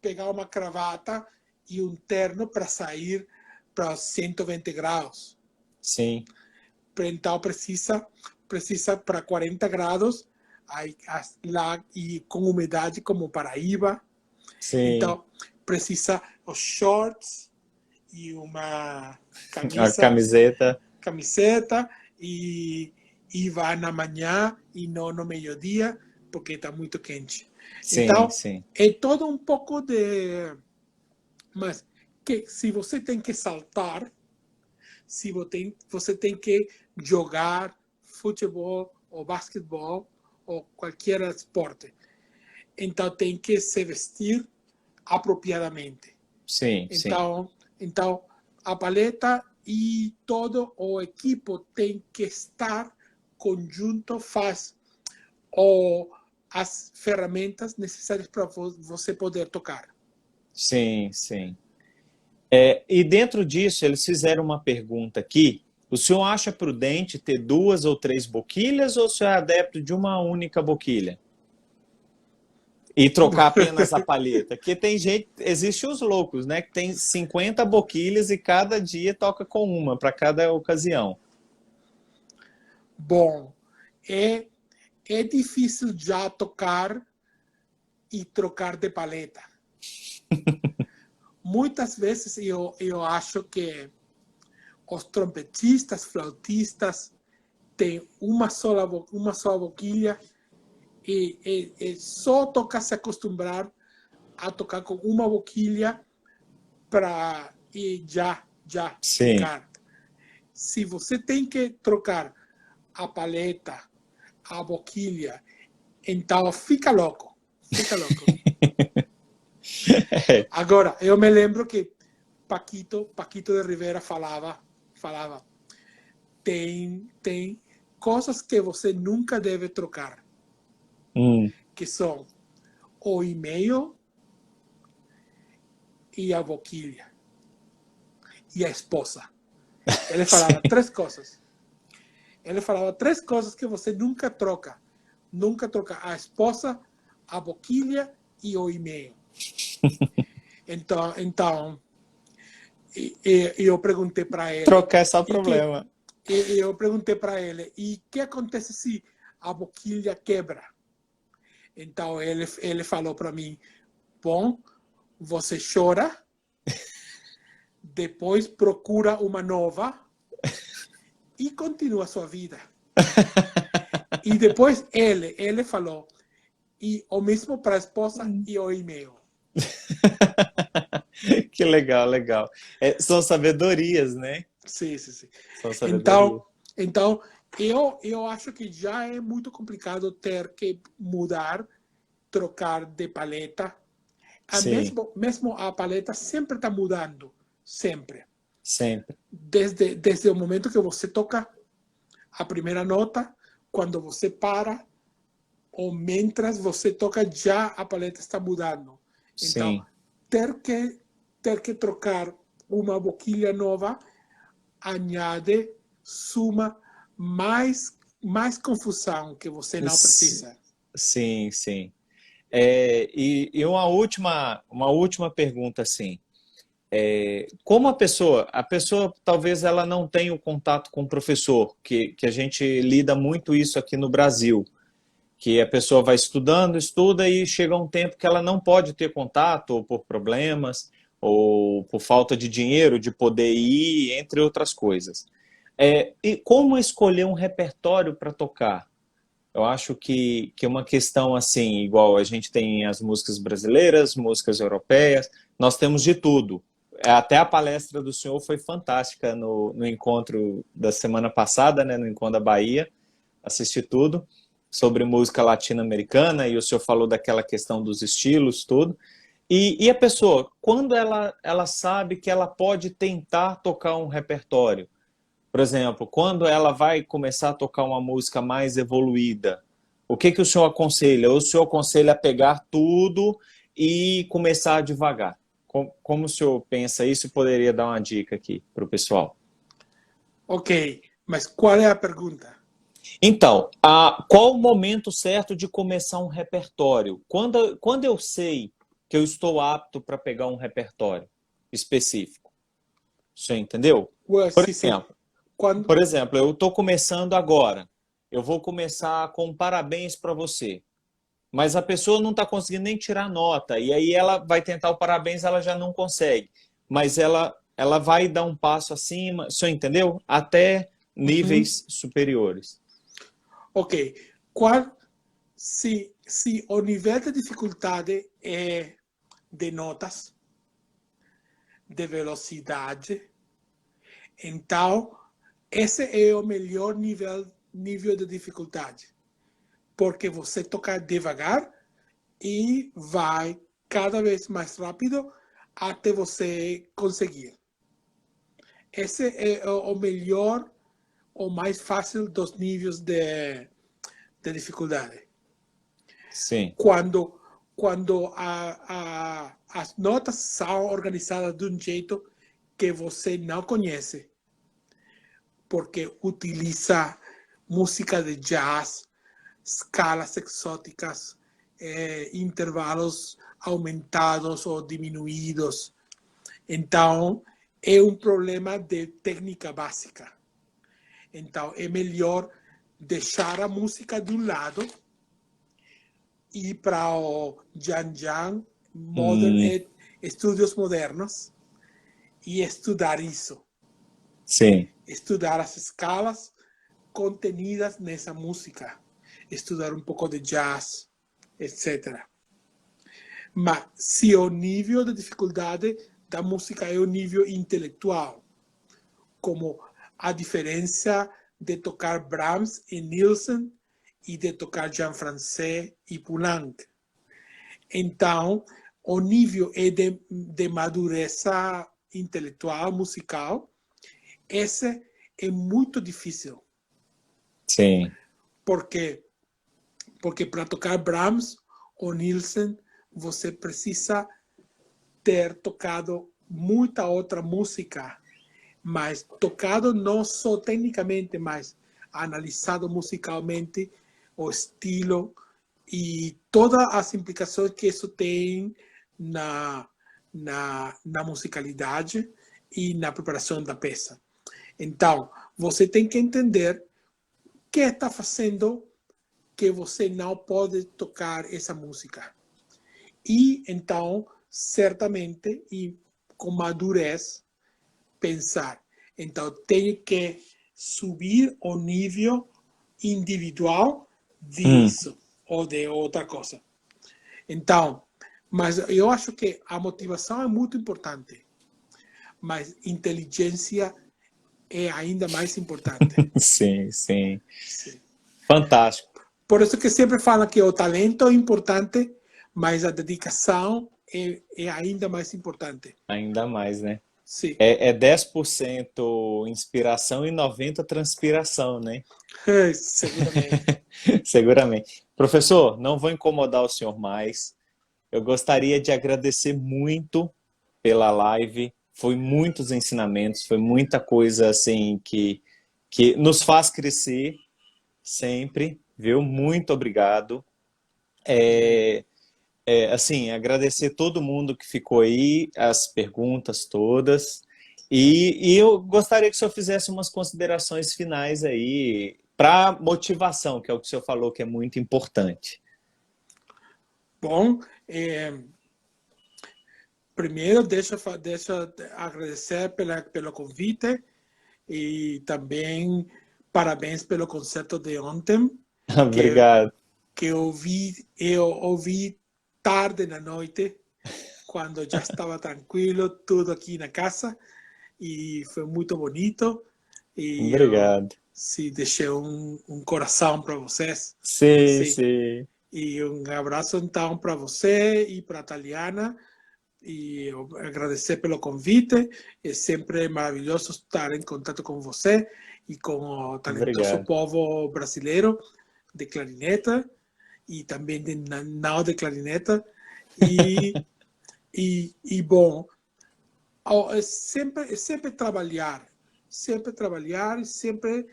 B: pegar uma cravata e um terno para sair para 120 graus.
C: Sim.
B: Então precisa para 40 graus lá e com umidade como Paraíba.
C: Sim.
B: Então precisa os shorts e uma camiseta e vai na manhã e não no meio-dia porque está muito quente.
C: Sim,
B: então
C: sim.
B: é todo um pouco de... Mas que se você tem que saltar, se você tem que jogar futebol ou basquetebol ou qualquer esporte, então tem que se vestir apropriadamente.
C: Sim, sim.
B: Então a paleta e todo o equipo tem que estar conjunto, faz as ferramentas necessárias para você poder tocar.
C: Sim, sim. E dentro disso, eles fizeram uma pergunta aqui. O senhor acha prudente ter 2 ou 3 boquilhas ou o senhor é adepto de uma única boquilha? E trocar apenas a palheta? Porque tem gente, existem os loucos, né? Que tem 50 boquilhas e cada dia toca com uma, para cada ocasião.
B: Bom, é difícil já tocar e trocar de paleta. Muitas vezes eu acho que os trompetistas, flautistas têm uma só boquilha e só toca se acostumbrar a tocar com uma boquilha para já
C: Sim.
B: ficar. Se você tem que trocar a paleta, a boquilha, então fica louco. Fica louco. Agora, eu me lembro que Paquito de Rivera falava, tem coisas que você nunca deve trocar, que são o e-mail e a boquilha e a esposa. Ele falava três coisas. Ele falava 3 coisas que você nunca troca. Nunca troca a esposa, a boquilha e o e-mail. Então eu perguntei para ele.
C: Trocar é só problema.
B: Eu perguntei para ele, e o que acontece se a boquilha quebra? Então ele falou para mim, bom, você chora, depois procura uma nova e continua a sua vida. E depois ele falou, e o mesmo para a esposa e o e-mail.
C: Que legal, legal. São sabedorias, né?
B: Sim, sim, sim.
C: São sabedorias.
B: Então eu acho que já é muito complicado ter que mudar, trocar de paleta.
C: Sim,
B: Mesmo a paleta sempre está mudando, sempre.
C: sempre.
B: Desde o momento que você toca a primeira nota, quando você para, ou mientras você toca, já a paleta está mudando. Então,
C: Sim.
B: ter que trocar uma boquilha nova añade, suma mais confusão que você não precisa.
C: Sim, sim. E uma última pergunta, assim. Como a pessoa talvez ela não tenha o contato com o professor, que a gente lida muito isso aqui no Brasil, que a pessoa vai estudando, estuda e chega um tempo que ela não pode ter contato, ou por problemas, ou por falta de dinheiro, de poder ir, entre outras coisas. E como escolher um repertório para tocar? Eu acho que uma questão assim, igual a gente tem as músicas brasileiras, músicas europeias, nós temos de tudo. Até a palestra do senhor foi fantástica no encontro da semana passada, né, no Encontro da Bahia, assisti tudo, sobre música latino-americana, e o senhor falou daquela questão dos estilos, tudo. E a pessoa, quando ela sabe que ela pode tentar tocar um repertório, por exemplo, quando ela vai começar a tocar uma música mais evoluída, o que o senhor aconselha? Ou o senhor aconselha a pegar tudo e começar devagar? Como o senhor pensa isso e poderia dar uma dica aqui para o pessoal?
B: Ok, mas qual é a pergunta?
C: Então, qual o momento certo de começar um repertório? Quando eu sei que eu estou apto para pegar um repertório específico? Você entendeu?
B: Well,
C: Por
B: sim, sim.
C: exemplo,
B: Quando,
C: Por exemplo, eu estou começando agora. Eu vou começar com parabéns para você. Mas a pessoa não está conseguindo nem tirar nota. E aí ela vai tentar o parabéns, ela já não consegue. Mas ela vai dar um passo acima, o senhor entendeu? Até níveis superiores.
B: ok, se o nível de dificuldade é de notas, de velocidade, então esse é o melhor nível de dificuldade, porque você toca devagar e vai cada vez mais rápido até você conseguir. Esse é o melhor, o mais fácil dos níveis de dificuldade.
C: Sim,
B: Quando as notas são organizadas de um jeito que você não conhece, porque utiliza música de jazz, escalas exóticas, intervalos aumentados ou diminuídos. Então, é um problema de técnica básica. Então, é melhor deixar a música de um lado e ir para o Jan estudos modernos e estudar isso.
C: sim,
B: Estudar as escalas contenidas nessa música. Estudar um pouco de jazz, etc. Mas se o nível de dificuldade da música é o nível intelectual, como a diferença de tocar Brahms e Nielsen e de tocar Jean-Français e Poulenc. Então, o nível é de madureza intelectual, musical. Esse é muito difícil,
C: sim,
B: porque para tocar Brahms ou Nielsen, você precisa ter tocado muita outra música, mas tocado não só tecnicamente, mas analisado musicalmente o estilo e todas as implicações que isso tem na musicalidade e na preparação da peça. Então, você tem que entender o que está fazendo que você não pode tocar essa música. E, então, certamente e com madurez pensar. Então, tenho que subir o nível individual disso ou de outra coisa. Então, mas eu acho que a motivação é muito importante, mas inteligência é ainda mais importante.
C: Sim, sim.
B: Sim.
C: Fantástico.
B: Por isso que sempre fala que o talento é importante, mas a dedicação é ainda mais importante.
C: Ainda mais, né?
B: Sim.
C: É 10% inspiração e 90% transpiração, né?
B: Seguramente.
C: Seguramente. Professor, não vou incomodar o senhor mais. Eu gostaria de agradecer muito pela live. Foi muitos ensinamentos, foi muita coisa assim que nos faz crescer sempre, viu? Muito obrigado. Assim, agradecer todo mundo que ficou aí, as perguntas todas. E eu gostaria que o senhor fizesse umas considerações finais aí para motivação, que é o que o senhor falou que é muito importante.
B: Bom, primeiro deixa agradecer pelo convite e também parabéns pelo concerto de ontem,
C: Obrigado.
B: que eu ouvi tarde na noite, quando já estava tranquilo, tudo aqui na casa, e foi muito bonito. E
C: Obrigado.
B: eu deixei um coração para vocês.
C: Sim, sim.
B: E um abraço então para você e para a Taliana. E agradecer pelo convite. É sempre maravilhoso estar em contato com você e com o talentoso povo brasileiro de clarineta e também de não de clarineta. E bom, sempre trabalhar e sempre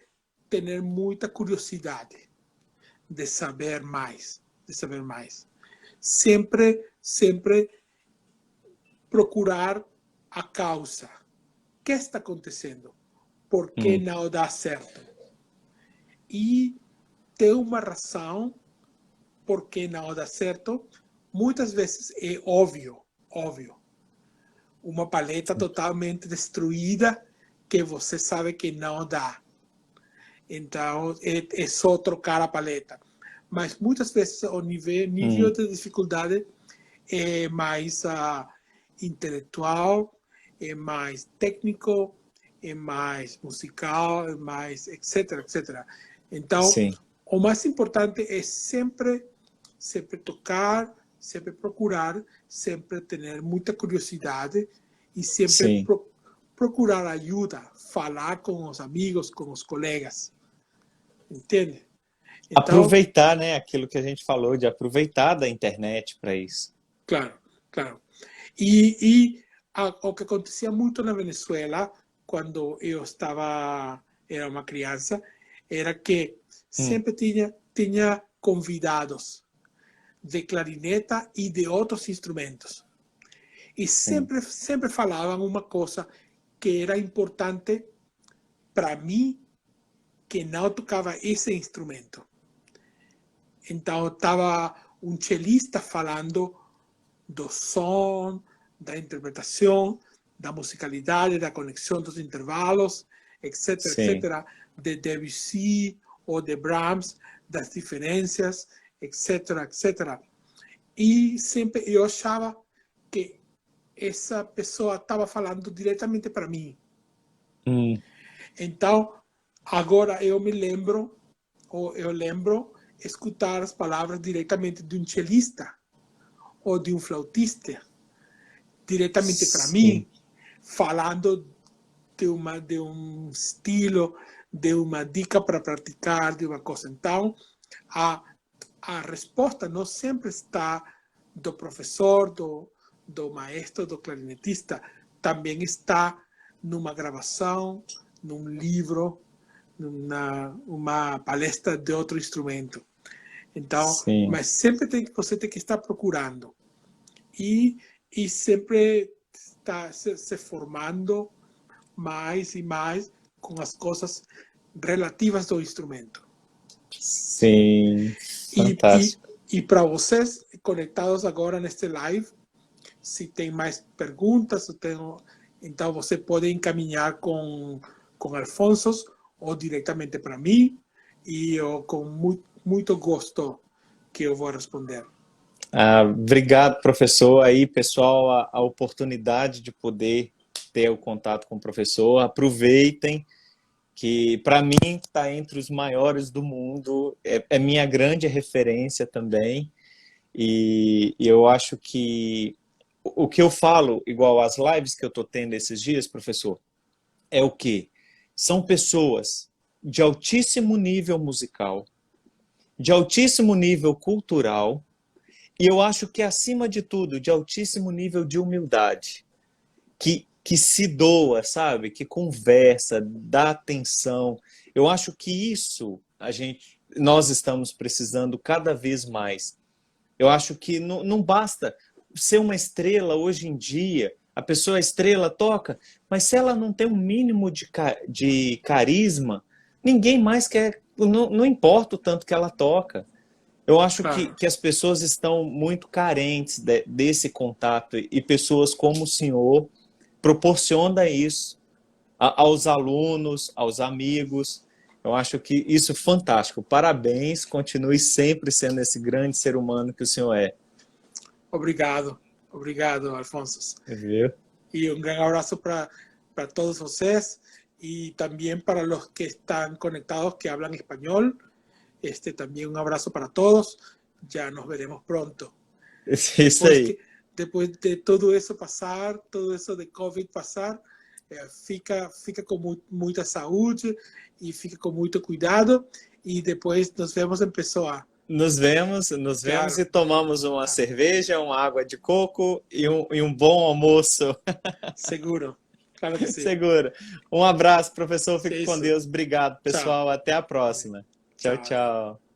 B: ter muita curiosidade de saber mais, sempre procurar a causa. O que está acontecendo? Por que não dá certo? E ter uma razão por que não dá certo, muitas vezes é óbvio. Uma paleta totalmente destruída que você sabe que não dá. Então, é só trocar a paleta. Mas muitas vezes o nível de dificuldade é mais intelectual, é mais técnico, é mais musical, é mais etc, etc. Então, o mais importante é sempre tocar, sempre procurar, sempre ter muita curiosidade e sempre procurar ajuda, falar com os amigos, com os colegas. Entende? Então,
C: aproveitar, né, aquilo que a gente falou, de aproveitar da internet para isso.
B: Claro. E o que acontecia muito na Venezuela, quando eu era uma criança, era que sempre tinha convidados de clarineta e de outros instrumentos. E sempre falavam uma coisa que era importante para mim, que não tocava esse instrumento. Então, estava um cellista falando do som, da interpretação, da musicalidade, da conexão dos intervalos, etc, etc, de Debussy ou de Brahms, das diferenças, etc, etc. E sempre eu achava que essa pessoa estava falando diretamente para mim. Então, agora eu lembro escutar as palavras diretamente de um cellista ou de um flautista, diretamente para mim, falando de um estilo, de uma dica para praticar, de uma coisa. Então, a resposta não sempre está do professor, do maestro, do clarinetista, também está numa gravação, num livro, numa palestra de outro instrumento. Então, mas sempre você tem que estar procurando e sempre estar se formando mais e mais com as coisas relativas ao instrumento.
C: Sim, fantástico.
B: E para vocês conectados agora neste live, se tem mais perguntas, então você pode encaminhar com Alfonso ou diretamente para mim, e eu, com muito gosto que eu vou responder.
C: Obrigado, professor. Aí, pessoal, a oportunidade de poder ter o contato com o professor, aproveitem, que para mim está entre os maiores do mundo, é minha grande referência também, e eu acho que o que eu falo, igual as lives que eu estou tendo esses dias, professor, é o quê? São pessoas de altíssimo nível musical, de altíssimo nível cultural, e eu acho que, acima de tudo, de altíssimo nível de humildade, que se doa, sabe? Que conversa, dá atenção. Eu acho que isso nós estamos precisando cada vez mais. Eu acho que não basta ser uma estrela hoje em dia. A pessoa estrela toca, mas se ela não tem um mínimo de carisma, ninguém mais quer, não importa o tanto que ela toca. Eu acho que as pessoas estão muito carentes desse contato, e pessoas como o senhor proporciona isso aos alunos, aos amigos. Eu acho que isso é fantástico. Parabéns, continue sempre sendo esse grande ser humano que o senhor é.
B: Obrigado, Alfonso.
C: Viu?
B: E um grande abraço para todos vocês, y también para los que están conectados que hablan español. También un abrazo para todos. Ya nos veremos pronto.
C: Isso aí.
B: Después de todo eso pasar, todo eso de COVID pasar, fica com muita saúde e fica com muito cuidado, e depois nos vemos em pessoa.
C: Nos vemos claro. E tomamos uma cerveja, uma água de coco e um bom almoço.
B: Seguro. Claro que sim.
C: Seguro. Um abraço, professor. Fique com Deus. Obrigado, pessoal. Tchau. Até a próxima. Tchau, tchau.